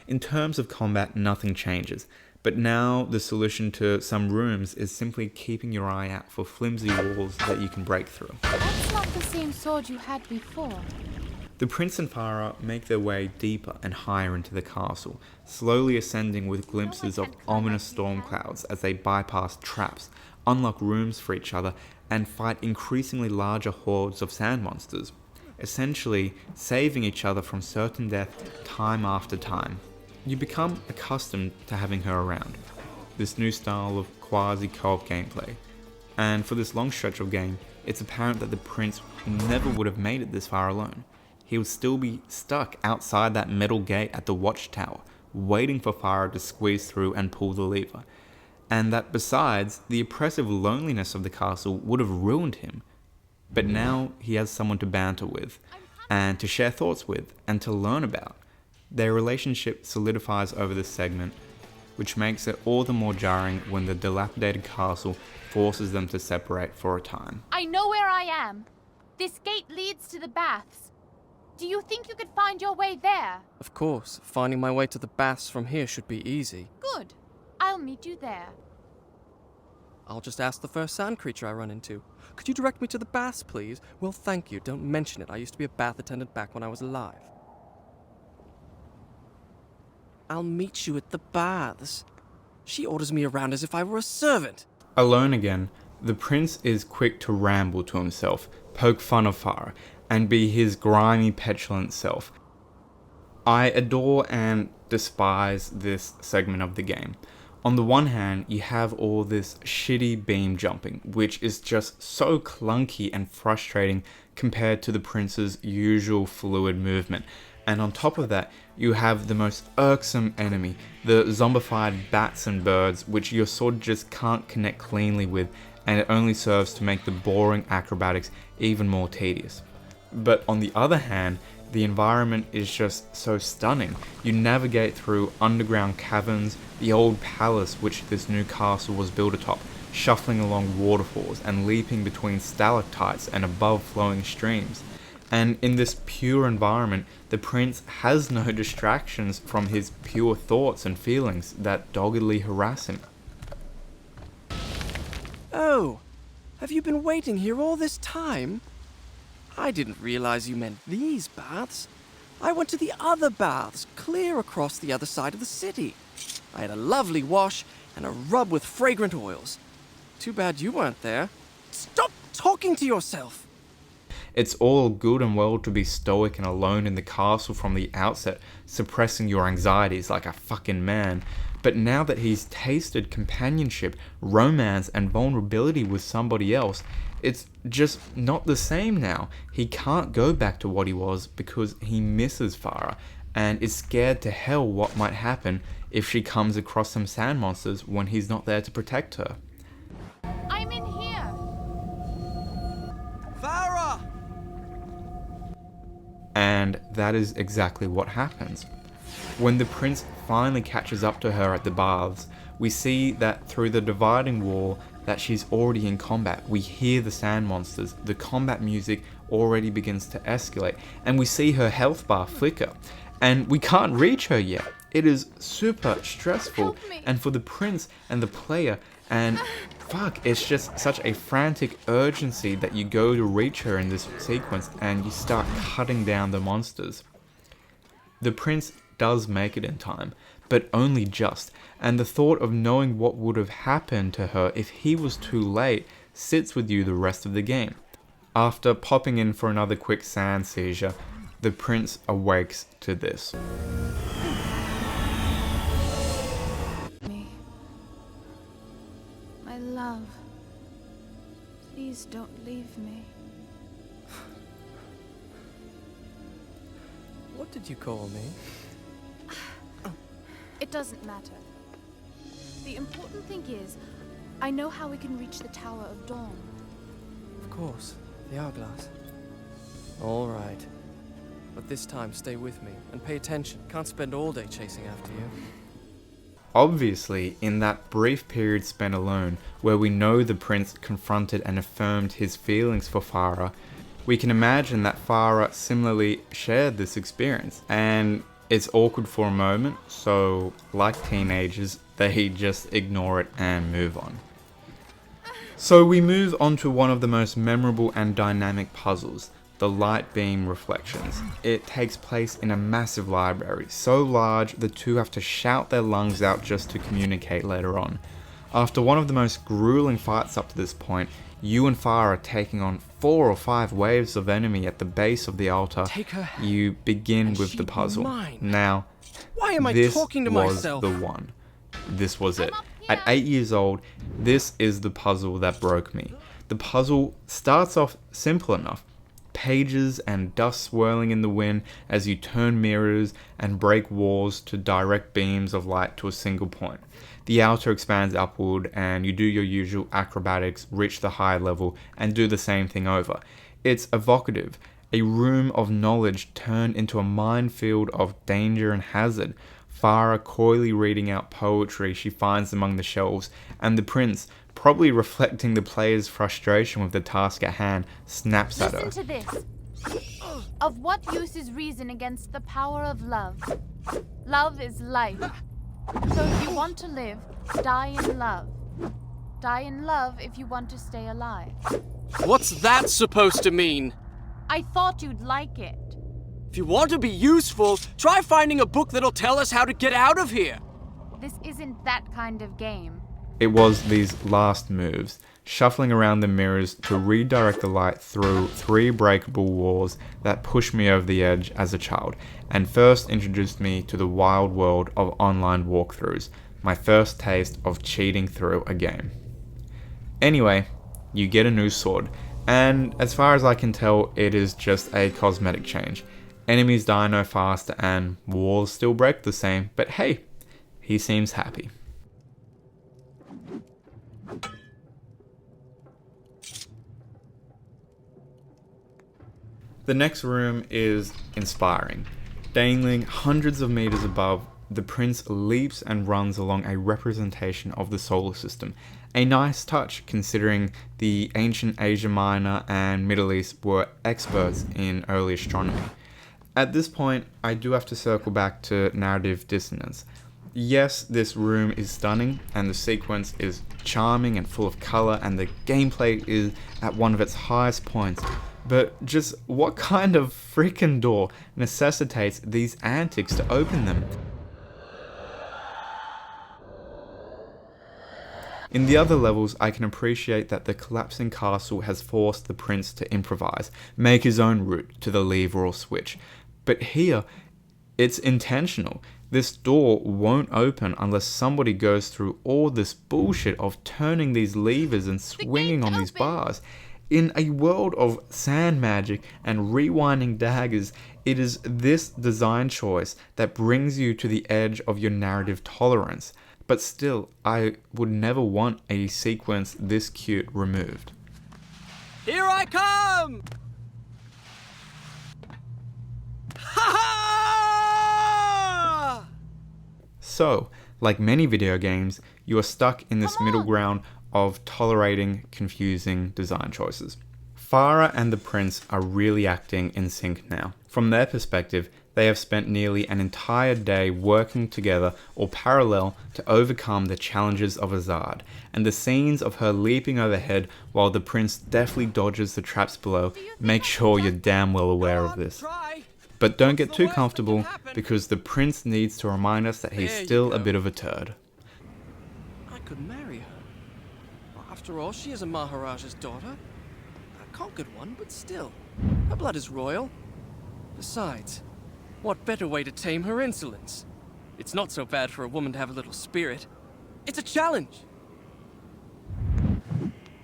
In terms of combat, nothing changes, but now the solution to some rooms is simply keeping your eye out for flimsy walls that you can break through. That's not the same sword you had before. The prince and Farah make their way deeper and higher into the castle, slowly ascending with glimpses of ominous storm clouds as they bypass traps, unlock rooms for each other, and fight increasingly larger hordes of sand monsters, essentially saving each other from certain death time after time. You become accustomed to having her around, this new style of quasi-co-op gameplay. And for this long stretch of game, it's apparent that the prince never would have made it this far alone. He would still be stuck outside that metal gate at the watchtower, waiting for Farah to squeeze through and pull the lever. And that besides, the oppressive loneliness of the castle would have ruined him. But now he has someone to banter with, and to share thoughts with, and to learn about. Their relationship solidifies over this segment, which makes it all the more jarring when the dilapidated castle forces them to separate for a time. I know where I am. This gate leads to the baths. Do you think you could find your way there? Of course, finding my way to the baths from here should be easy. Good. I'll meet you there. I'll just ask the first sand creature I run into. Could you direct me to the baths, please? Well, thank you. Don't mention it. I used to be a bath attendant back when I was alive. I'll meet you at the baths. She orders me around as if I were a servant. Alone again, the prince is quick to ramble to himself, poke fun of Farah, and be his grimy, petulant self. I adore and despise this segment of the game. On the one hand, you have all this shitty beam jumping, which is just so clunky and frustrating compared to the prince's usual fluid movement. And on top of that, you have the most irksome enemy, the zombified bats and birds, which your sword just can't connect cleanly with, and it only serves to make the boring acrobatics even more tedious. But on the other hand, the environment is just so stunning. You navigate through underground caverns, the old palace which this new castle was built atop, shuffling along waterfalls and leaping between stalactites and above flowing streams. And in this pure environment, the prince has no distractions from his pure thoughts and feelings that doggedly harass him. Oh, have you been waiting here all this time? I didn't realize you meant these baths. I went to the other baths, clear across the other side of the city. I had a lovely wash and a rub with fragrant oils. Too bad you weren't there. Stop talking to yourself! It's all good and well to be stoic and alone in the castle from the outset, suppressing your anxieties like a fucking man. But now that he's tasted companionship, romance, and vulnerability with somebody else, it's just not the same now. He can't go back to what he was because he misses Farah and is scared to hell what might happen if she comes across some sand monsters when he's not there to protect her. I'm in here. Farah! And that is exactly what happens. When the prince finally catches up to her at the baths, we see that through the dividing wall that she's already in combat. We hear the sand monsters, the combat music already begins to escalate, and we see her health bar flicker. And we can't reach her yet. It is super stressful, Help me. and for the prince and the player, and fuck, it's just such a frantic urgency that you go to reach her in this sequence and you start cutting down the monsters. The prince does make it in time, but only just, and the thought of knowing what would have happened to her if he was too late sits with you the rest of the game. After popping in for another quick sand seizure, the prince awakes to this. Me. My love. Please don't leave me. What did you call me? It doesn't matter. The important thing is, I know how we can reach the Tower of Dawn. Of course, the hourglass. All right. But this time, stay with me and pay attention. Can't spend all day chasing after you. Obviously, in that brief period spent alone, where we know the prince confronted and affirmed his feelings for Farah, we can imagine that Farah similarly shared this experience. And it's awkward for a moment, so like teenagers, they just ignore it and move on. So we move on to one of the most memorable and dynamic puzzles, the light beam reflections. It takes place in a massive library, so large the two have to shout their lungs out just to communicate later on. After one of the most grueling fights up to this point, you and Farah are taking on 4 or 5 waves of enemy at the base of the altar. Take her hand, you begin and with the she'd be puzzle. mine. Now, Why am I this talking to was myself? the one. This was it. I'm up At here. 8 years old, this is the puzzle that broke me. The puzzle starts off simple enough. Pages and dust swirling in the wind as you turn mirrors and break walls to direct beams of light to a single point. The altar expands upward and you do your usual acrobatics, reach the high level and do the same thing over. It's evocative, a room of knowledge turned into a minefield of danger and hazard. Farah coyly reading out poetry she finds among the shelves, and the prince, probably reflecting the player's frustration with the task at hand, snaps at her. Listen to this. Of what use is reason against the power of love? Love is life. So if you want to live, die in love. Die in love if you want to stay alive. What's that supposed to mean? I thought you'd like it. If you want to be useful, try finding a book that'll tell us how to get out of here. This isn't that kind of game. It was these last moves, shuffling around the mirrors to redirect the light through 3 breakable walls that pushed me over the edge as a child, and first introduced me to the wild world of online walkthroughs, my first taste of cheating through a game. Anyway, you get a new sword, and as far as I can tell, it is just a cosmetic change. Enemies die no faster and walls still break the same, but hey, he seems happy. The next room is inspiring. Dangling hundreds of meters above, the prince leaps and runs along a representation of the solar system. A nice touch considering the ancient Asia Minor and Middle East were experts in early astronomy. At this point, I do have to circle back to narrative dissonance. Yes, this room is stunning, and the sequence is charming and full of color, and the gameplay is at one of its highest points. But just what kind of freaking door necessitates these antics to open them? In the other levels, I can appreciate that the collapsing castle has forced the prince to improvise, make his own route to the lever or switch. But here, it's intentional. This door won't open unless somebody goes through all this bullshit of turning these levers and swinging on these bars. In a world of sand magic and rewinding daggers, it is this design choice that brings you to the edge of your narrative tolerance. But still, I would never want a sequence this cute removed. Here I come! Ha ha! So, like many video games, you are stuck in this middle ground of tolerating confusing design choices. Farah and the prince are really acting in sync now. From their perspective, they have spent nearly an entire day working together or parallel to overcome the challenges of Azad, and the scenes of her leaping overhead while the prince deftly dodges the traps below make sure you're damn well aware of this. But don't get too comfortable, because the prince needs to remind us that he's still a bit of a turd. I could marry her. After all, she is a Maharaja's daughter. A conquered one, but still. Her blood is royal. Besides, what better way to tame her insolence? It's not so bad for a woman to have a little spirit. It's a challenge.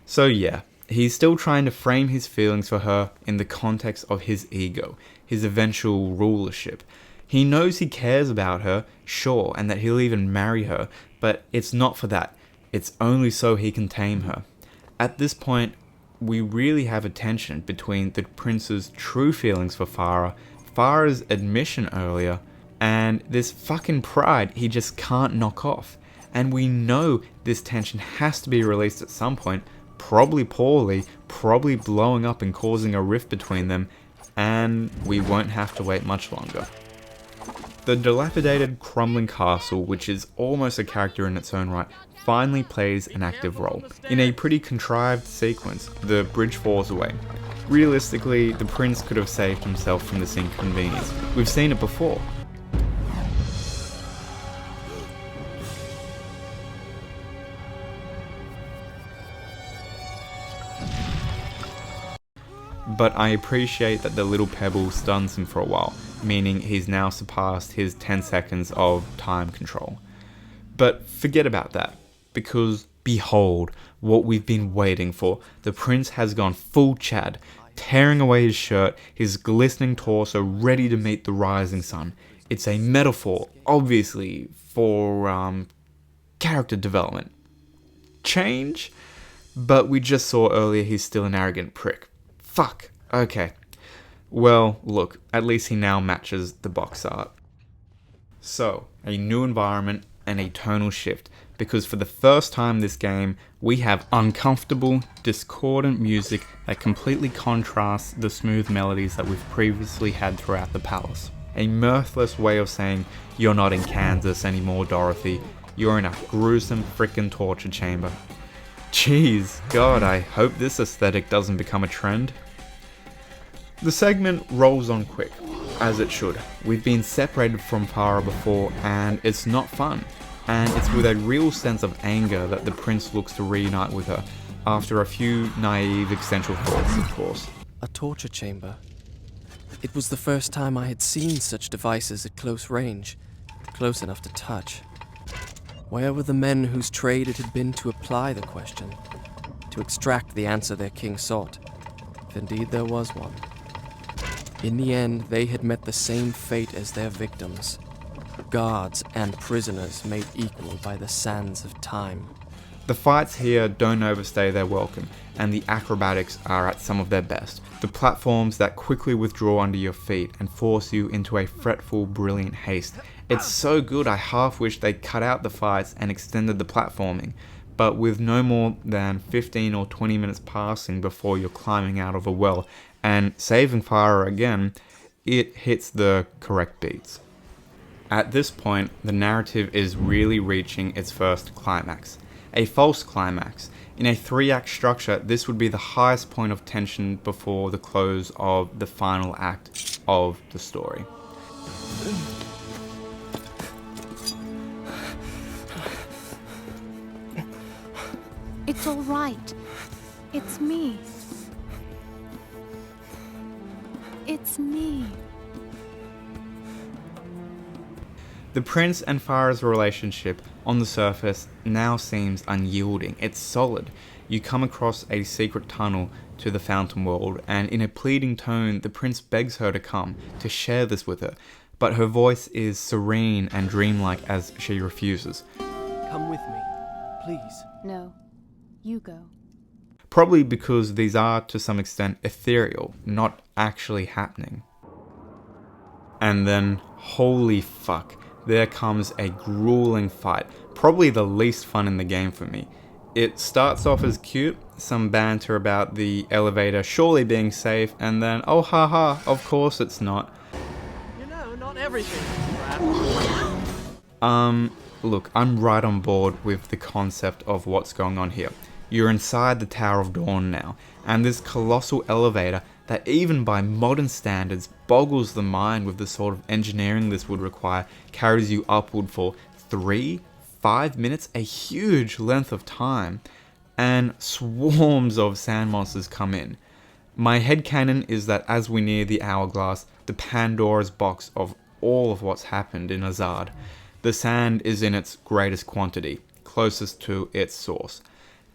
So yeah, He's still trying to frame his feelings for her in the context of his ego, his eventual rulership. He knows he cares about her, sure, and that he'll even marry her, but it's not for that. It's only so he can tame her. At this point, we really have a tension between the prince's true feelings for Farah, Farah's admission earlier, and this fucking pride he just can't knock off. And we know this tension has to be released at some point, probably poorly, probably blowing up and causing a rift between them, and we won't have to wait much longer. The dilapidated, crumbling castle, which is almost a character in its own right, finally plays an active role. In a pretty contrived sequence, the bridge falls away. Realistically, the prince could have saved himself from this inconvenience. We've seen it before. But I appreciate that the little pebble stuns him for a while, meaning he's now surpassed his 10 seconds of time control. But forget about that, because behold what we've been waiting for. The prince has gone full Chad, tearing away his shirt, his glistening torso ready to meet the rising sun. It's a metaphor, obviously, for character development. Change? But we just saw earlier he's still an arrogant prick. Fuck, okay. Well, look, at least he now matches the box art. So, a new environment and a tonal shift, because for the first time this game, we have uncomfortable, discordant music that completely contrasts the smooth melodies that we've previously had throughout the palace. A mirthless way of saying, you're not in Kansas anymore, Dorothy. You're in a gruesome frickin' torture chamber. Jeez, God, I hope this aesthetic doesn't become a trend. The segment rolls on quick, as it should. We've been separated from Farah before, and it's not fun. And it's with a real sense of anger that the prince looks to reunite with her, after a few naive existential thoughts, of course. A torture chamber. It was the first time I had seen such devices at close range, close enough to touch. Where were the men whose trade it had been to apply the question, to extract the answer their king sought, if indeed there was one? In the end, they had met the same fate as their victims, guards and prisoners made equal by the sands of time. The fights here don't overstay their welcome, and the acrobatics are at some of their best. The platforms that quickly withdraw under your feet and force you into a fretful, brilliant haste. It's so good I half wish they'd cut out the fights and extended the platforming, but with no more than 15 or 20 minutes passing before you're climbing out of a well and saving Farah again, it hits the correct beats. At this point, the narrative is really reaching its first climax. A false climax. In a 3-act structure, this would be the highest point of tension before the close of the final act of the story. It's all right. It's me. It's me. The prince and Farah's relationship, on the surface, now seems unyielding. It's solid. You come across a secret tunnel to the fountain world, and in a pleading tone, the prince begs her to come, to share this with her. But her voice is serene and dreamlike as she refuses. Come with me, please. No, you go. Probably because these are, to some extent, ethereal, not actually happening. And then, holy fuck, there comes a grueling fight, probably the least fun in the game for me. It starts off as cute, some banter about the elevator surely being safe, and then, oh haha, of course it's not. You know, not everything. Look, I'm right on board with the concept of what's going on here. You're inside the Tower of Dawn now, and this colossal elevator that even by modern standards boggles the mind with the sort of engineering this would require carries you upward for 3-5 minutes, a huge length of time, and swarms of sand monsters come in. My headcanon is that as we near the hourglass, the Pandora's box of all of what's happened in Azad, the sand is in its greatest quantity, closest to its source.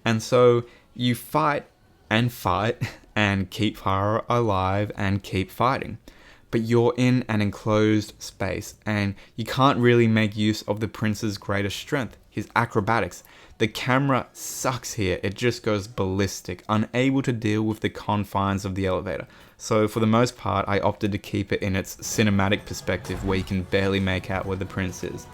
And so you fight and fight and keep Farah alive and keep fighting. But you're in an enclosed space and you can't really make use of the prince's greatest strength, his acrobatics. The camera sucks here, it just goes ballistic, unable to deal with the confines of the elevator. So for the most part, I opted to keep it in its cinematic perspective where you can barely make out where the prince is.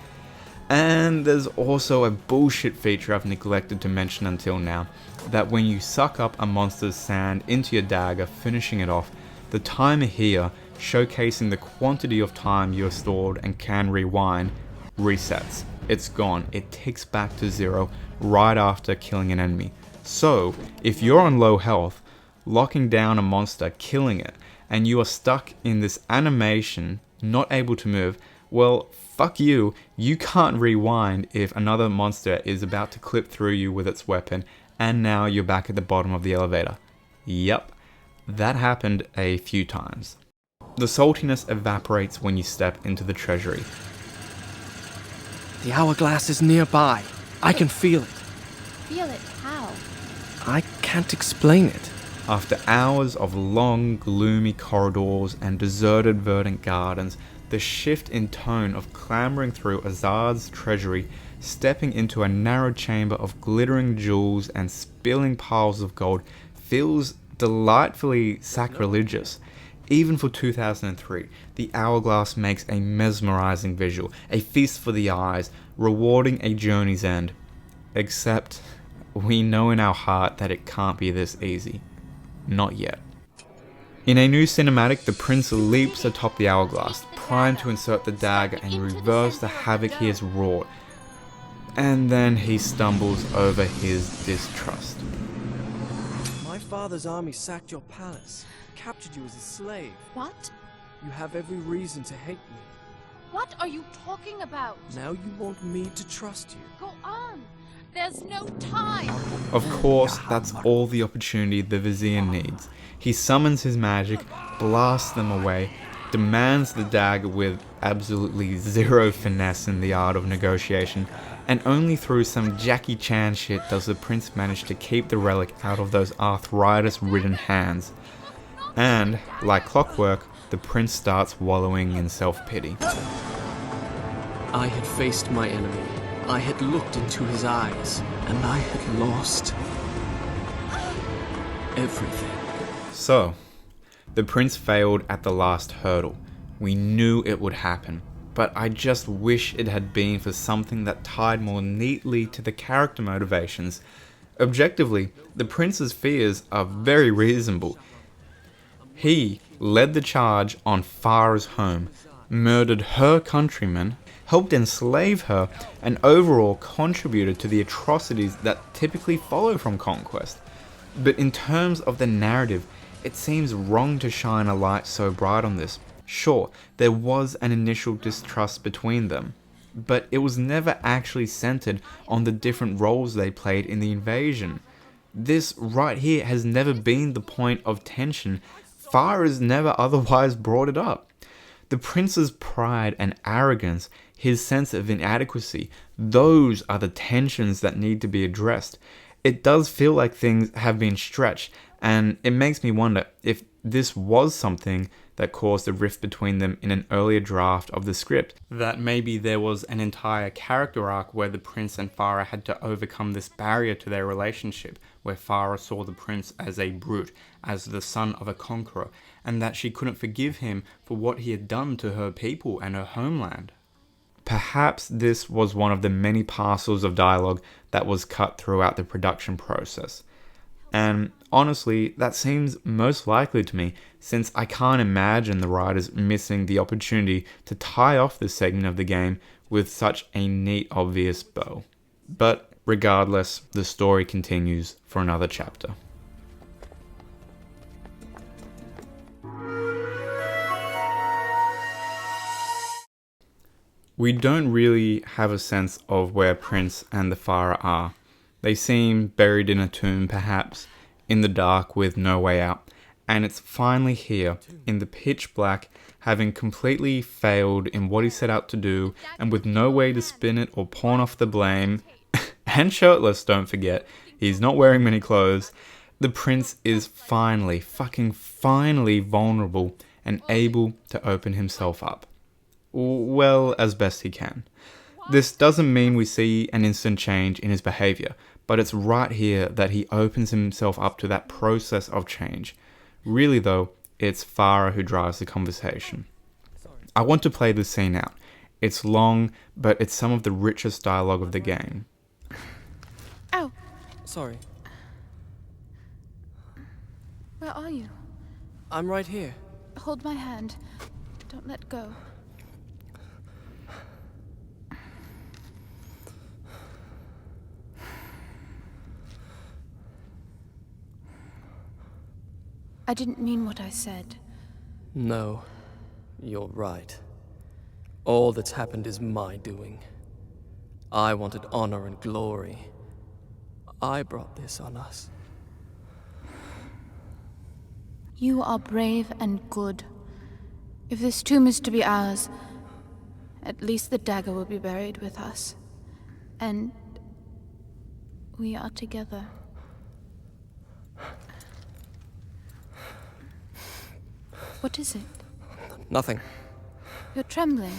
And there's also a bullshit feature I've neglected to mention until now, that when you suck up a monster's sand into your dagger, finishing it off, the timer here, showcasing the quantity of time you have stored and can rewind, resets. It's gone. It ticks back to 0 right after killing an enemy. So, if you're on low health, locking down a monster, killing it, and you are stuck in this animation, not able to move, well, fuck you. You can't rewind if another monster is about to clip through you with its weapon, and now you're back at the bottom of the elevator. Yep, that happened a few times. The saltiness evaporates when you step into the treasury. The hourglass is nearby. I can feel it. Feel it how? I can't explain it. After hours of long, gloomy corridors and deserted verdant gardens, the shift in tone of clambering through Azad's treasury, stepping into a narrow chamber of glittering jewels and spilling piles of gold, feels delightfully sacrilegious. Even for 2003, the hourglass makes a mesmerizing visual, a feast for the eyes, rewarding a journey's end. Except, we know in our heart that it can't be this easy. Not yet. In a new cinematic, the prince leaps atop the hourglass, primed to insert the dagger and reverse the havoc he has wrought. And then he stumbles over his distrust. My father's army sacked your palace, captured you as a slave. What? You have every reason to hate me. What are you talking about? Now you want me to trust you. Go on. There's no time. Of course, that's all the opportunity the vizier needs. He summons his magic, blasts them away, demands the dagger with absolutely zero finesse in the art of negotiation, and only through some Jackie Chan shit does the prince manage to keep the relic out of those arthritis-ridden hands. And, like clockwork, the prince starts wallowing in self-pity. I had faced my enemy. I had looked into his eyes, and I had lost everything. So, the prince failed at the last hurdle. We knew it would happen, but I just wish it had been for something that tied more neatly to the character motivations. Objectively, the prince's fears are very reasonable. He led the charge on Farah's home, murdered her countrymen, helped enslave her, and overall contributed to the atrocities that typically follow from conquest. But in terms of the narrative, it seems wrong to shine a light so bright on this. Sure, there was an initial distrust between them, but it was never actually centered on the different roles they played in the invasion. This right here has never been the point of tension. Farah's never otherwise brought it up. The prince's pride and arrogance, his sense of inadequacy, those are the tensions that need to be addressed. It does feel like things have been stretched, and it makes me wonder if this was something that caused a rift between them in an earlier draft of the script. That maybe there was an entire character arc where the prince and Farah had to overcome this barrier to their relationship, where Farah saw the prince as a brute, as the son of a conqueror, and that she couldn't forgive him for what he had done to her people and her homeland. Perhaps this was one of the many parcels of dialogue that was cut throughout the production process. And honestly, that seems most likely to me, since I can't imagine the writers missing the opportunity to tie off this segment of the game with such a neat, obvious bow. But regardless, the story continues for another chapter. We don't really have a sense of where Prince and the Farah are. They seem buried in a tomb, perhaps, in the dark with no way out. And it's finally here, in the pitch black, having completely failed in what he set out to do, and with no way to spin it or pawn off the blame. And shirtless, don't forget. He's not wearing many clothes. The prince is finally, fucking finally vulnerable and able to open himself up. Well, as best he can. This doesn't mean we see an instant change in his behavior, but it's right here that he opens himself up to that process of change. Really though, it's Farah who drives the conversation. I want to play this scene out. It's long, but it's some of the richest dialogue of the game. Ow! Sorry, Where are you? I'm right here. Hold my hand. Don't let go. I didn't mean what I said. No, you're right. All that's happened is my doing. I wanted honor and glory. I brought this on us. You are brave and good. If this tomb is to be ours, at least the dagger will be buried with us. And we are together. What is it? Nothing. You're trembling.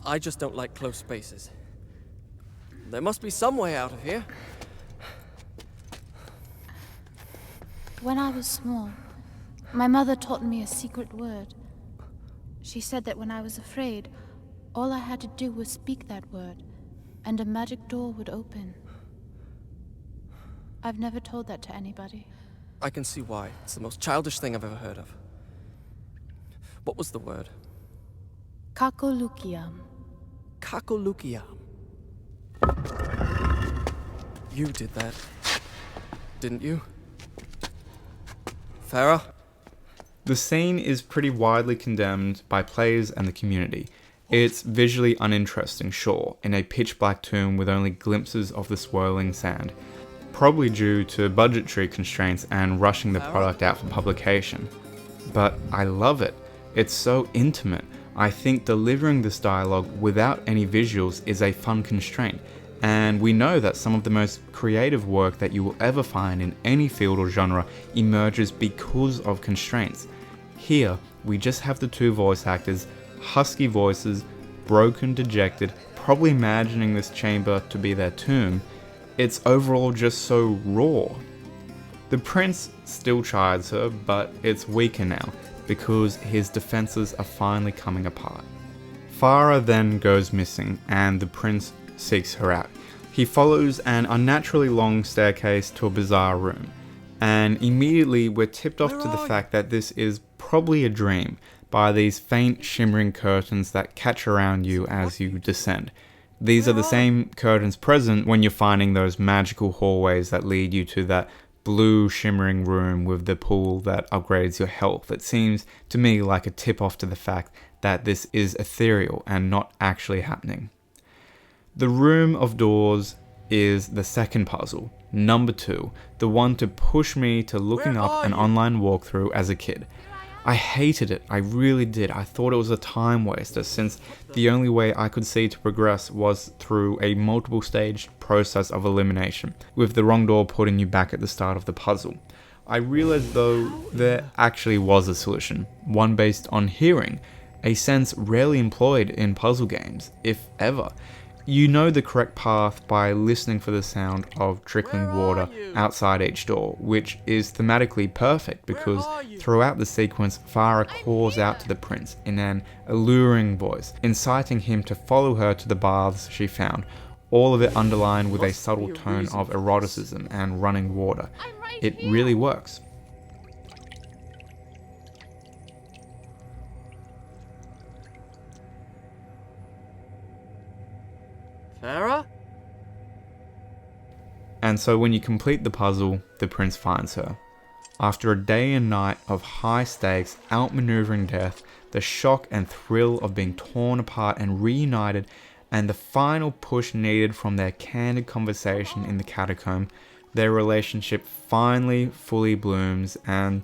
I just don't like close spaces. There must be some way out of here. When I was small, my mother taught me a secret word. She said that when I was afraid, all I had to do was speak that word, and a magic door would open. I've never told that to anybody. I can see why. It's the most childish thing I've ever heard of. What was the word? Kakolukiam. Kakolukiam. You did that, didn't you? Farah? The scene is pretty widely condemned by players and the community. It's visually uninteresting, sure, in a pitch-black tomb with only glimpses of the swirling sand, probably due to budgetary constraints and rushing the product out for publication. But I love it. It's so intimate. I think delivering this dialogue without any visuals is a fun constraint, and we know that some of the most creative work that you will ever find in any field or genre emerges because of constraints. Here, we just have the two voice actors, husky voices, broken, dejected, probably imagining this chamber to be their tomb. It's overall just so raw. The prince still chides her, but it's weaker now, because his defenses are finally coming apart. Farah then goes missing, and the prince seeks her out. He follows an unnaturally long staircase to a bizarre room, and immediately we're tipped off to the fact that this is probably a dream by these faint shimmering curtains that catch around you as you descend. These are the same curtains present when you're finding those magical hallways that lead you to that blue shimmering room with the pool that upgrades your health. It seems to me like a tip off to the fact that this is ethereal and not actually happening. The room of doors is the second puzzle, number 2, the one to push me to looking up an online walkthrough as a kid. I hated it, I really did. I thought it was a time waster, since the only way I could see to progress was through a multiple stage process of elimination, with the wrong door putting you back at the start of the puzzle. I realized though there actually was a solution, one based on hearing, a sense rarely employed in puzzle games, if ever. You know the correct path by listening for the sound of trickling water outside each door, which is thematically perfect because throughout the sequence, Farah calls out to the prince in an alluring voice, inciting him to follow her to the baths she found, all of it underlined with a subtle tone of eroticism and running water. It really works. Farah? And so when you complete the puzzle, the prince finds her. After a day and night of high stakes, outmaneuvering death, the shock and thrill of being torn apart and reunited, and the final push needed from their candid conversation in the catacomb, their relationship finally fully blooms, and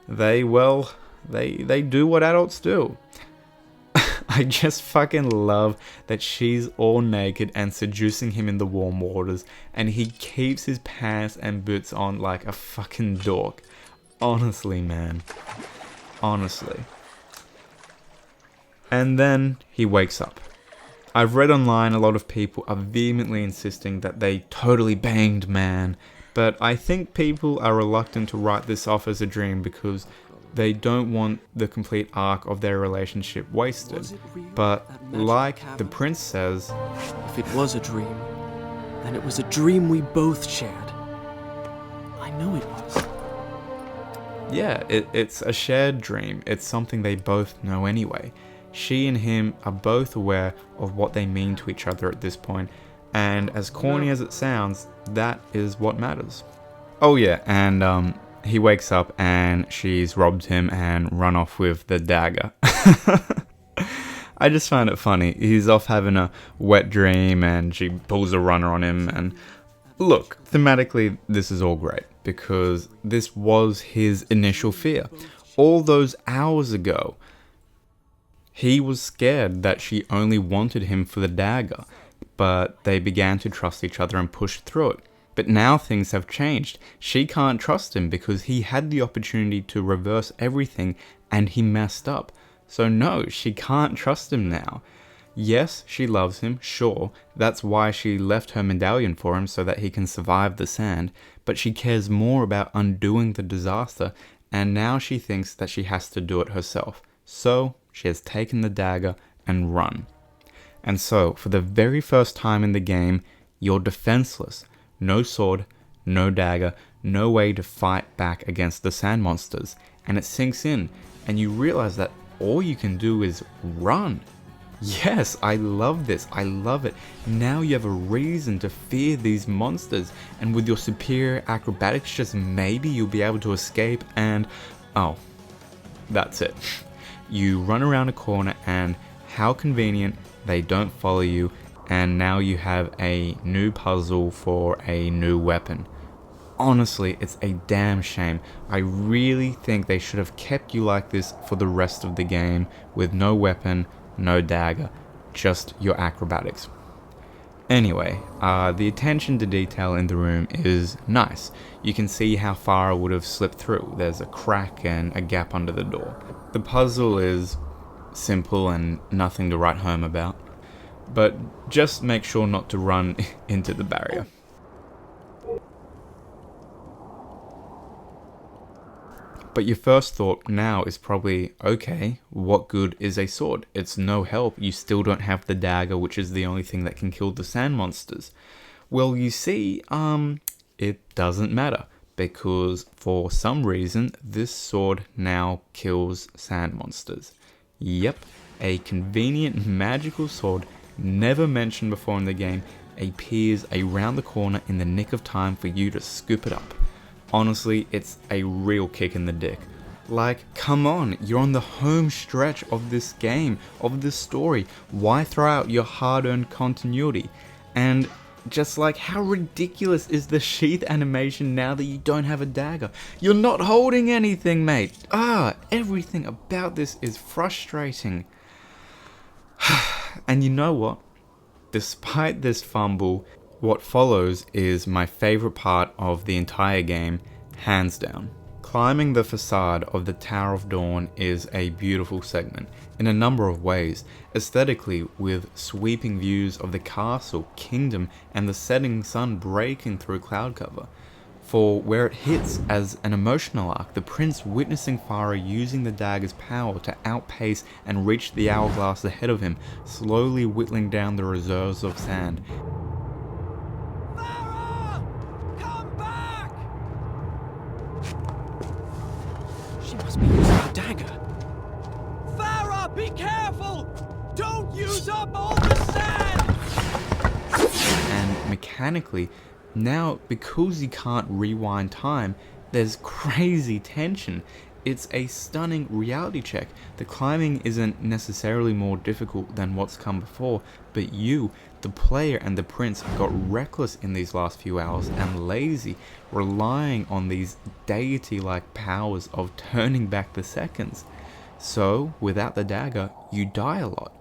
they do what adults do. I just fucking love that she's all naked and seducing him in the warm waters, and he keeps his pants and boots on like a fucking dork. Honestly, man. Honestly. And then he wakes up. I've read online a lot of people are vehemently insisting that they totally banged man, but I think people are reluctant to write this off as a dream because they don't want the complete arc of their relationship wasted. But like the prince says, If it was a dream, then it was a dream we both shared. I know it was. yeah, it's a shared dream. It's something they both know anyway. She and him are both aware of what they mean to each other at this point, and as corny as it sounds, that is what matters. Oh yeah, and he wakes up and she's robbed him and run off with the dagger. I just find it funny. He's off having a wet dream and she pulls a runner on him, and look, thematically this is all great because this was his initial fear. All those hours ago, he was scared that she only wanted him for the dagger, but they began to trust each other and push through it. But now things have changed. She can't trust him because he had the opportunity to reverse everything and he messed up. So no, she can't trust him now. Yes, she loves him, sure. That's why she left her medallion for him so that he can survive the sand. But she cares more about undoing the disaster, and now she thinks that she has to do it herself. So she has taken the dagger and run. And so, for the very first time in the game, you're defenseless. No sword, no dagger, no way to fight back against the sand monsters. And it sinks in, and you realize that all you can do is run. Yes, I love this. I love it. Now you have a reason to fear these monsters, and with your superior acrobatics, just maybe you'll be able to escape and... oh, that's it. You run around a corner and how convenient, they don't follow you, and now you have a new puzzle for a new weapon. Honestly, it's a damn shame. I really think they should have kept you like this for the rest of the game, with no weapon, no dagger, just your acrobatics. Anyway, the attention to detail in the room is nice. You can see how Farah would have slipped through. There's a crack and a gap under the door. The puzzle is simple and nothing to write home about, but just make sure not to run into the barrier. But your first thought now is probably, okay, what good is a sword? It's no help. You still don't have the dagger, which is the only thing that can kill the sand monsters. Well, you see, it doesn't matter, because for some reason, this sword now kills sand monsters. Yep, a convenient magical sword, never mentioned before in the game, appears around the corner in the nick of time for you to scoop it up. Honestly, it's a real kick in the dick. Like, come on, you're on the home stretch of this game, of this story. Why throw out your hard-earned continuity? And just like, how ridiculous is the sheath animation now that you don't have a dagger? You're not holding anything, mate. Everything about this is frustrating. And you know what? Despite this fumble, what follows is my favorite part of the entire game, hands down. Climbing the facade of the Tower of Dawn is a beautiful segment in a number of ways, aesthetically with sweeping views of the castle, kingdom, and the setting sun breaking through cloud cover. For where it hits as an emotional arc, the prince witnessing Farah using the dagger's power to outpace and reach the hourglass ahead of him, slowly whittling down the reserves of sand. Farah! Come back! She must be using the dagger. Farah, be careful! Don't use up all the sand! And mechanically, now because you can't rewind time, there's crazy tension. It's a stunning reality check. The climbing isn't necessarily more difficult than what's come before, but you, the player and the prince, got reckless in these last few hours and lazy, relying on these deity-like powers of turning back the seconds. So, without the dagger, you die a lot.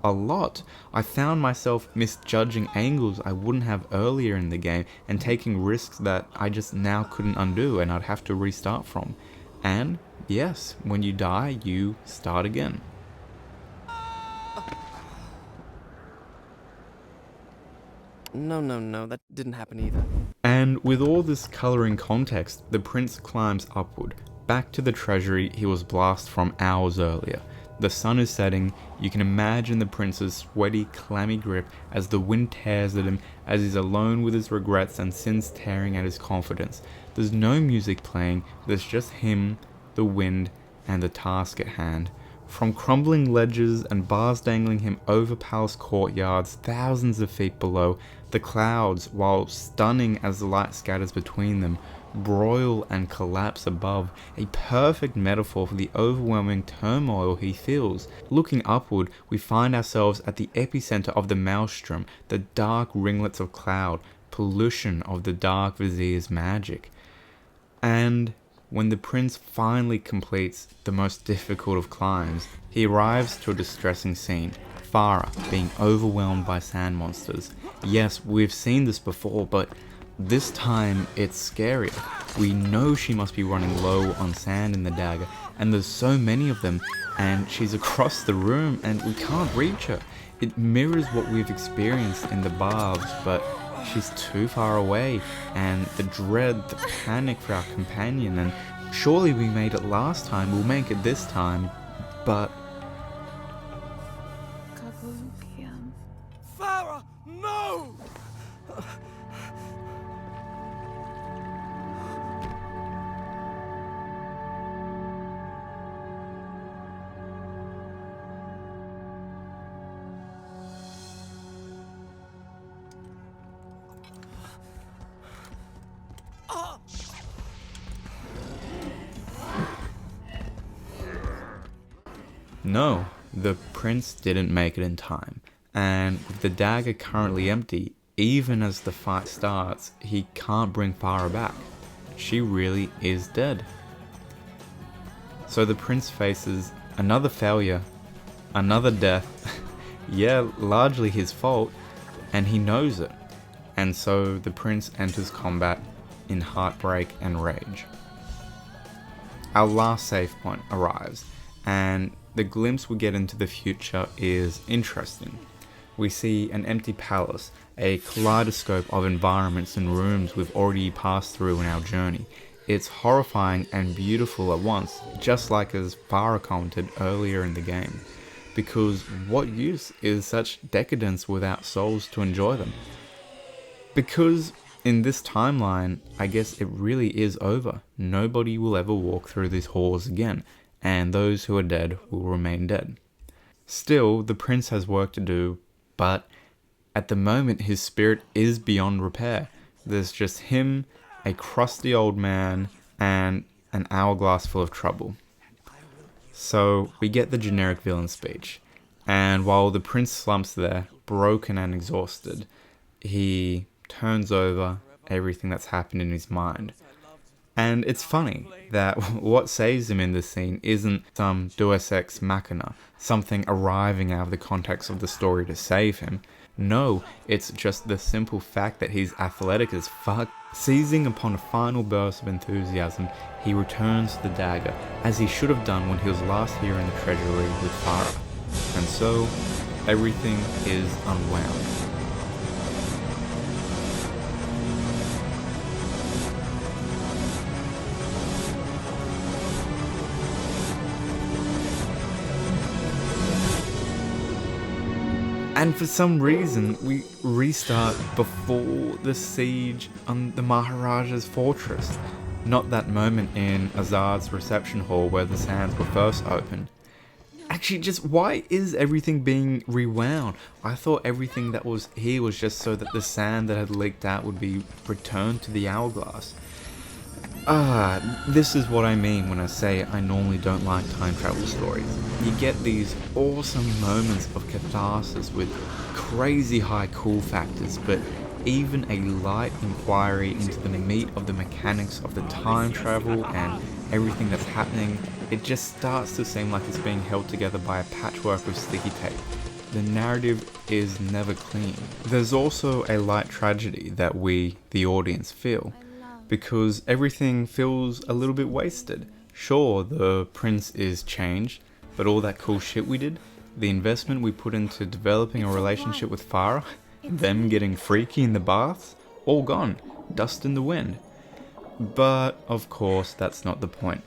a lot. I found myself misjudging angles I wouldn't have earlier in the game and taking risks that I just now couldn't undo and I'd have to restart from. And yes, when you die, you start again. No, that didn't happen either. And with all this colouring context, the prince climbs upward, back to the treasury he was blasted from hours earlier. The sun is setting. You can imagine the prince's sweaty, clammy grip as the wind tears at him, as he's alone with his regrets and sins tearing at his confidence. There's no music playing, there's just him, the wind, and the task at hand. From crumbling ledges and bars dangling him over palace courtyards thousands of feet below, the clouds, while stunning as the light scatters between them, broil and collapse above, a perfect metaphor for the overwhelming turmoil he feels. Looking upward, we find ourselves at the epicenter of the maelstrom, the dark ringlets of cloud, pollution of the dark vizier's magic. And when the prince finally completes the most difficult of climbs, he arrives to a distressing scene. Farah being overwhelmed by sand monsters. Yes, we've seen this before, but this time it's scarier. We know she must be running low on sand in the dagger, and there's so many of them, and she's across the room and we can't reach her. It mirrors what we've experienced in the baths, but she's too far away, and the dread, the panic for our companion, and surely we made it last time, we'll make it this time, but... Farah, no! No, the prince didn't make it in time, and with the dagger currently empty, even as the fight starts, he can't bring Farah back. She really is dead. So the prince faces another failure, another death, yeah, largely his fault, and he knows it. And so the prince enters combat in heartbreak and rage. Our last save point arrives, and the glimpse we get into the future is interesting. We see an empty palace, a kaleidoscope of environments and rooms we've already passed through in our journey. It's horrifying and beautiful at once, just like as Farah commented earlier in the game. Because what use is such decadence without souls to enjoy them? Because in this timeline, I guess it really is over. Nobody will ever walk through these halls again, and those who are dead will remain dead. Still, the prince has work to do, but at the moment his spirit is beyond repair. There's just him, a crusty old man, and an hourglass full of trouble. So we get the generic villain speech, and while the prince slumps there, broken and exhausted, he turns over everything that's happened in his mind. And it's funny that what saves him in this scene isn't some deus ex machina, something arriving out of the context of the story to save him. No, it's just the simple fact that he's athletic as fuck. Seizing upon a final burst of enthusiasm, he returns to the dagger, as he should have done when he was last here in the treasury with Farah. And so, everything is unwound. And for some reason, we restart before the siege on the Maharaja's fortress. Not that moment in Azad's reception hall where the sands were first opened. Actually, just why is everything being rewound? I thought everything that was here was just so that the sand that had leaked out would be returned to the hourglass. This is what I mean when I say I normally don't like time travel stories. You get these awesome moments of catharsis with crazy high cool factors, but even a light inquiry into the meat of the mechanics of the time travel and everything that's happening, it just starts to seem like it's being held together by a patchwork of sticky tape. the narrative is never clean. There's also a light tragedy that we, the audience, feel, because everything feels a little bit wasted. Sure, the prince is changed, but all that cool shit we did, the investment we put into developing a relationship with Farah, them getting freaky in the baths, all gone, dust in the wind. But of course, that's not the point.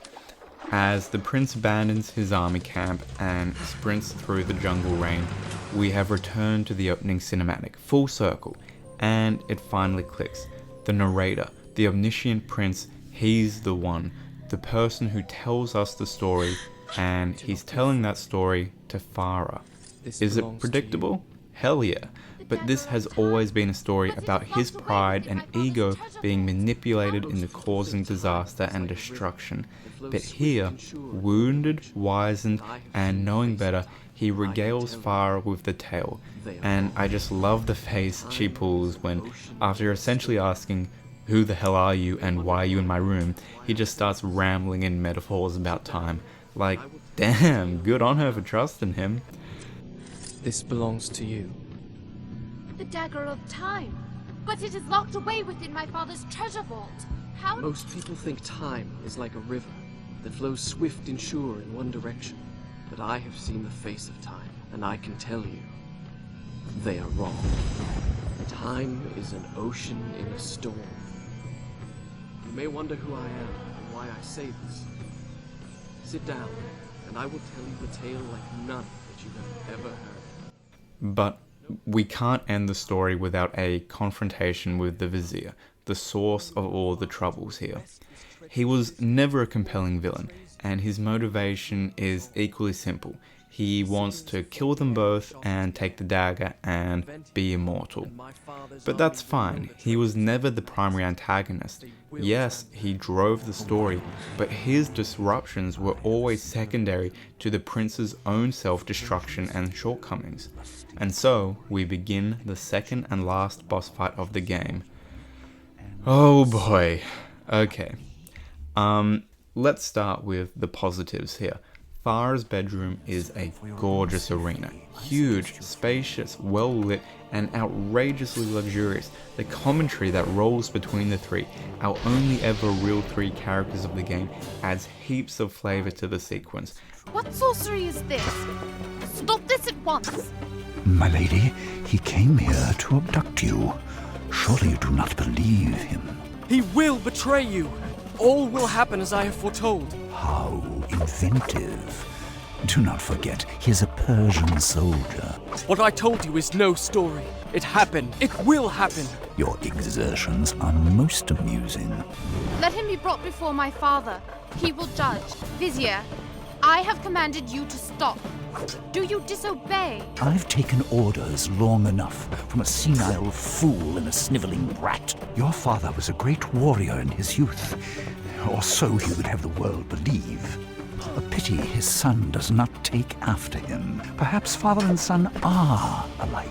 As the prince abandons his army camp and sprints through the jungle rain, we have returned to the opening cinematic, full circle, and it finally clicks. The narrator, the omniscient prince, he's the one, the person who tells us the story, and he's telling that story to Farah. Is it predictable? Hell yeah. But this has always been a story about his pride and ego being manipulated into causing disaster and destruction. But here, wounded, wizened, and knowing better, he regales Farah with the tale. And I just love the face she pulls when, after essentially asking, "Who the hell are you and why are you in my room?" he just starts rambling in metaphors about time. Like, damn, good on her for trusting him. This belongs to you. The dagger of time. But it is locked away within my father's treasure vault. How? Most people think time is like a river that flows swift and sure in one direction. But I have seen the face of time, and I can tell you, they are wrong. Time is an ocean in a storm. You may wonder who I am and why I say this. Sit down, and I will tell you a tale like none that you have ever heard. But we can't end the story without a confrontation with the vizier, the source of all the troubles here. He was never a compelling villain, and his motivation is equally simple. He wants to kill them both and take the dagger and be immortal. But that's fine, he was never the primary antagonist. Yes, he drove the story, but his disruptions were always secondary to the prince's own self-destruction and shortcomings. And so, we begin the second and last boss fight of the game. Oh boy. Okay. Let's start with the positives here. Farah's bedroom is a gorgeous arena. Huge, spacious, well lit, and outrageously luxurious. The commentary that rolls between the three, our only ever real three characters of the game, adds heaps of flavor to the sequence. What sorcery is this? Stop this at once! My lady, he came here to abduct you. Surely you do not believe him. He will betray you! All will happen as I have foretold. How inventive. Do not forget, he is a Persian soldier. What I told you is no story. It happened. It will happen. Your exertions are most amusing. Let him be brought before my father. He will judge. Vizier, I have commanded you to stop. Do you disobey? I've taken orders long enough from a senile fool and a sniveling brat. Your father was a great warrior in his youth, or so he would have the world believe. A pity his son does not take after him. Perhaps father and son are alike.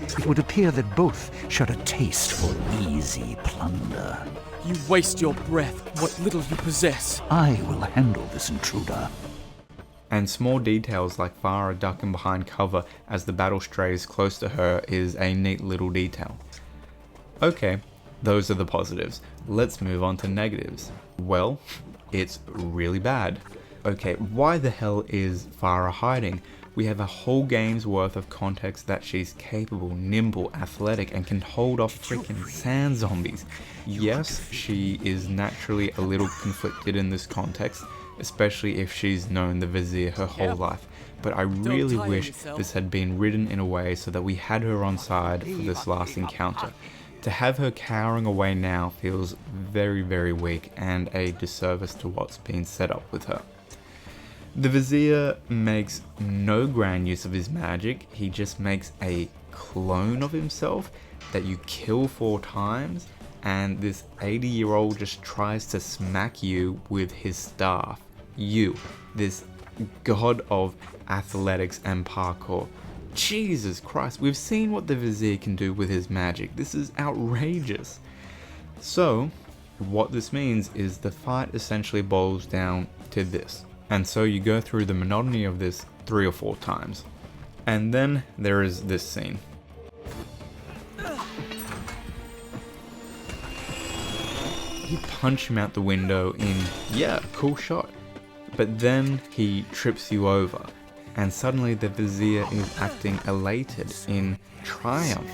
It would appear that both share a taste for easy plunder. You waste your breath, what little you possess. I will handle this intruder. And small details like Farah ducking behind cover as the battle strays close to her is a neat little detail. Okay, those are the positives. Let's move on to negatives. Well, it's really bad. Okay, why the hell is Farah hiding? We have a whole game's worth of context that she's capable, nimble, athletic, and can hold off freaking sand zombies. Yes, she is naturally a little conflicted in this context, especially if she's known the vizier her whole life, but I really wish this had been written in a way so that we had her on side for this last encounter. To have her cowering away now feels very, very weak and a disservice to what's been set up with her. The vizier makes no grand use of his magic, he just makes a clone of himself that you kill 4 times, and this 80-year-old just tries to smack you with his staff. You, this god of athletics and parkour. Jesus Christ, we've seen what the vizier can do with his magic. This is outrageous. So, what this means is the fight essentially boils down to this. And so you go through the monotony of this 3 or 4 times. And then there is this scene. You punch him out the window in, yeah, cool shot. But then he trips you over, and suddenly the vizier is acting elated in triumph.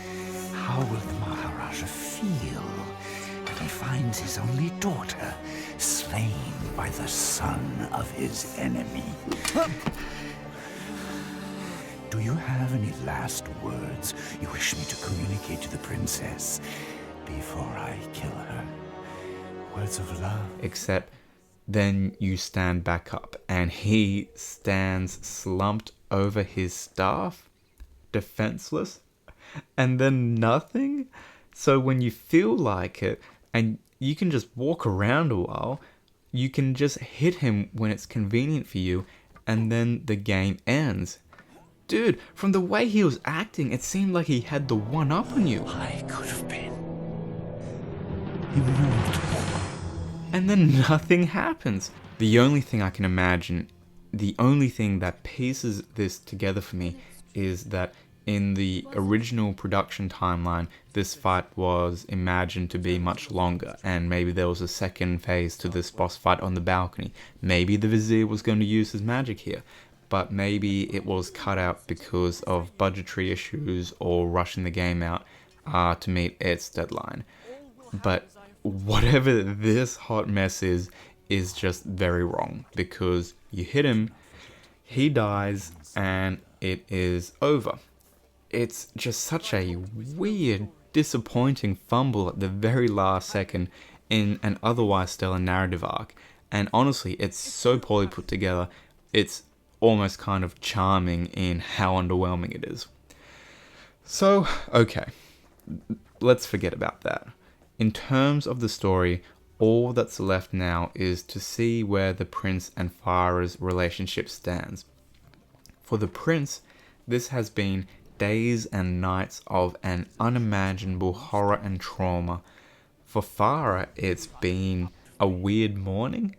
How will the Maharaja feel when he finds his only daughter slain by the son of his enemy? Do you have any last words you wish me to communicate to the princess before I kill her? Words of love? Except then you stand back up and he stands slumped over his staff, defenseless, and then nothing. So when you feel like it and you can just walk around a while, you can just hit him when it's convenient for you, and then the game ends. Dude, from the way he was acting, it seemed like he had the one up on you. I could have been immortal. And then nothing happens. The only thing I can imagine, the only thing that pieces this together for me is that in the original production timeline, this fight was imagined to be much longer, and maybe there was a second phase to this boss fight on the balcony. Maybe the vizier was going to use his magic here, but maybe it was cut out because of budgetary issues or rushing the game out to meet its deadline. But whatever this hot mess is just very wrong, because you hit him, he dies, and it is over. It's just such a weird, disappointing fumble at the very last second in an otherwise stellar narrative arc. And honestly, it's so poorly put together, it's almost kind of charming in how underwhelming it is. So, okay, let's forget about that. In terms of the story, all that's left now is to see where the prince and Farah's relationship stands. For the prince, this has been days and nights of an unimaginable horror and trauma. For Farah, it's been a weird morning.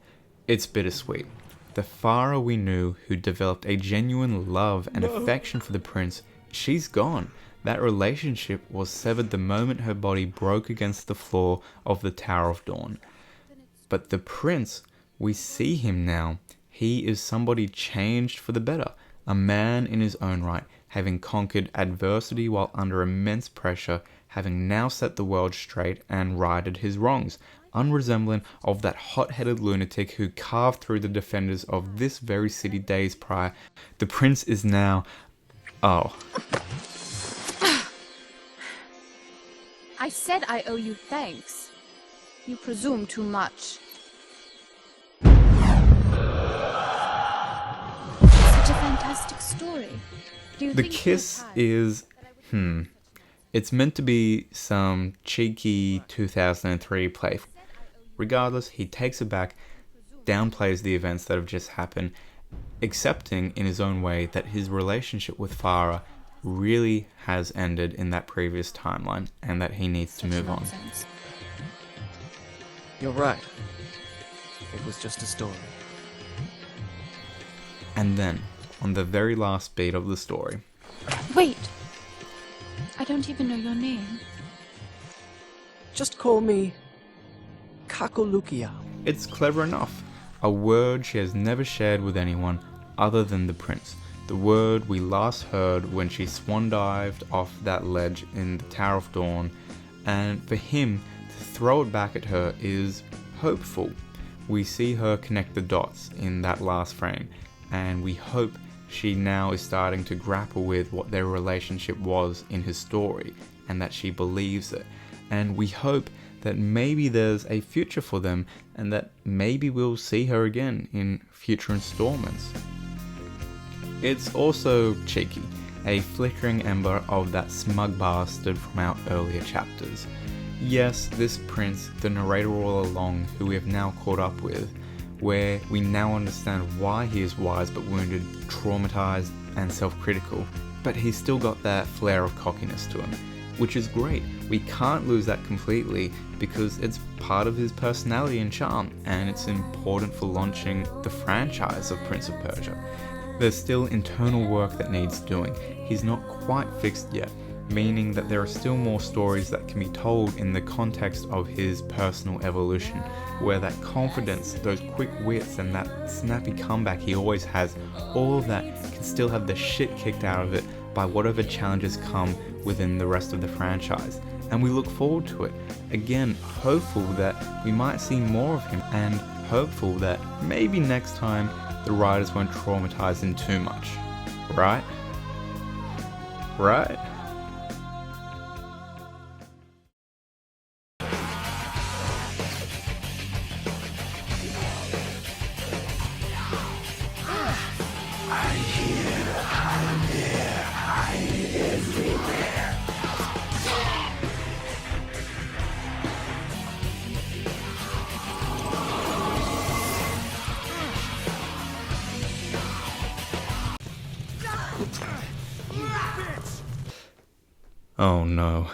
It's bittersweet. The Farah we knew, who developed a genuine love and affection for the prince, she's gone. That relationship was severed the moment her body broke against the floor of the Tower of Dawn. But the prince, we see him now. He is somebody changed for the better, a man in his own right, having conquered adversity while under immense pressure, having now set the world straight and righted his wrongs, unresembling of that hot-headed lunatic who carved through the defenders of this very city days prior. The prince is now... Oh. I said I owe you thanks. You presume too much. Such a fantastic story. Do you The think kiss you're tired? is... It's meant to be some cheeky 2003 play. Regardless, he takes it back, downplays the events that have just happened, accepting in his own way that his relationship with Farah really has ended in that previous timeline and that he needs to move on. You're right. It was just a story. And then, on the very last beat of the story, Wait! I don't even know your name. Just call me Kakolukia. it's clever enough. A word she has never shared with anyone other than the prince. The word we last heard when she swan dived off that ledge in the Tower of Dawn, and for him to throw it back at her is hopeful. We see her connect the dots in that last frame, and we hope she now is starting to grapple with what their relationship was in his story, and that she believes it. And we hope that maybe there's a future for them, and that maybe we'll see her again in future installments. It's also cheeky, a flickering ember of that smug bastard from our earlier chapters. Yes, this prince, the narrator all along, who we have now caught up with, where we now understand why he is wise but wounded, traumatized and self-critical, but he's still got that flair of cockiness to him, which is great. We can't lose that completely because it's part of his personality and charm, and it's important for launching the franchise of Prince of Persia. There's still internal work that needs doing. is not quite fixed yet, meaning that there are still more stories that can be told in the context of his personal evolution, where that confidence, those quick wits, and that snappy comeback he always has, all of that can still have the shit kicked out of it by whatever challenges come within the rest of the franchise. And we look forward to it. Again, hopeful that we might see more of him, and hopeful that maybe next time the writers won't traumatize him too much. Right? Right? Oh no.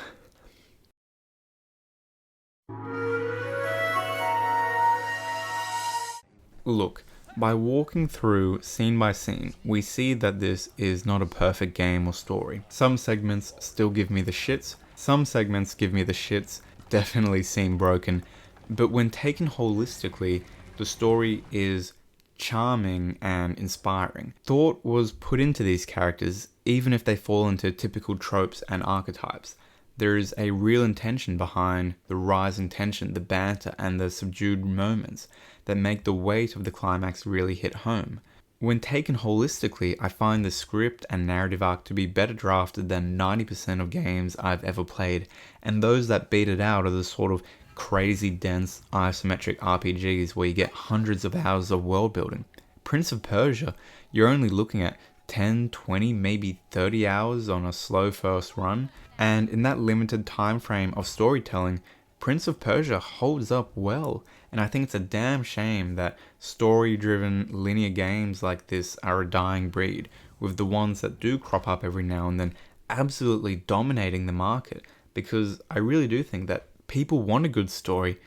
Look, by walking through scene by scene, we see that this is not a perfect game or story. Some segments still give me the shits, some segments give me the shits, definitely seem broken, but when taken holistically, the story is charming and inspiring. Thought was put into these characters, even if they fall into typical tropes and archetypes. There is a real intention behind the rising tension, the banter, and the subdued moments that make the weight of the climax really hit home. When taken holistically, I find the script and narrative arc to be better drafted than 90% of games I've ever played, and those that beat it out are the sort of crazy dense isometric RPGs where you get hundreds of hours of world building. Prince of Persia, you're only looking at 10, 20, maybe 30 hours on a slow first run, and in that limited time frame of storytelling, Prince of Persia holds up well, and I think it's a damn shame that story-driven linear games like this are a dying breed, with the ones that do crop up every now and then absolutely dominating the market, because I really do think that people want a good story,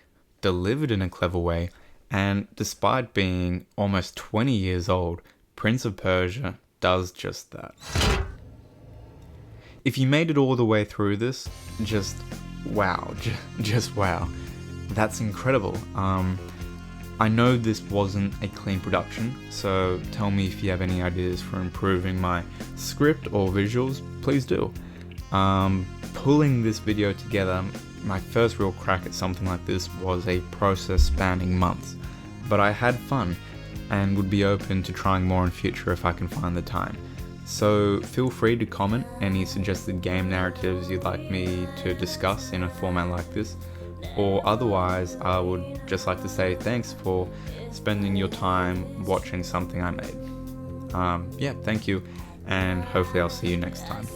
delivered in a clever way, and despite being almost 20 years old, Prince of Persia does just that. If you made it all the way through this, just wow, just wow. That's incredible. I know this wasn't a clean production, so tell me if you have any ideas for improving my script or visuals, please do. Pulling this video together, my first real crack at something like this was a process spanning months, but I had fun and would be open to trying more in future if I can find the time. So feel free to comment any suggested game narratives you'd like me to discuss in a format like this, or otherwise I would just like to say thanks for spending your time watching something I made. Yeah, thank you, and hopefully I'll see you next time.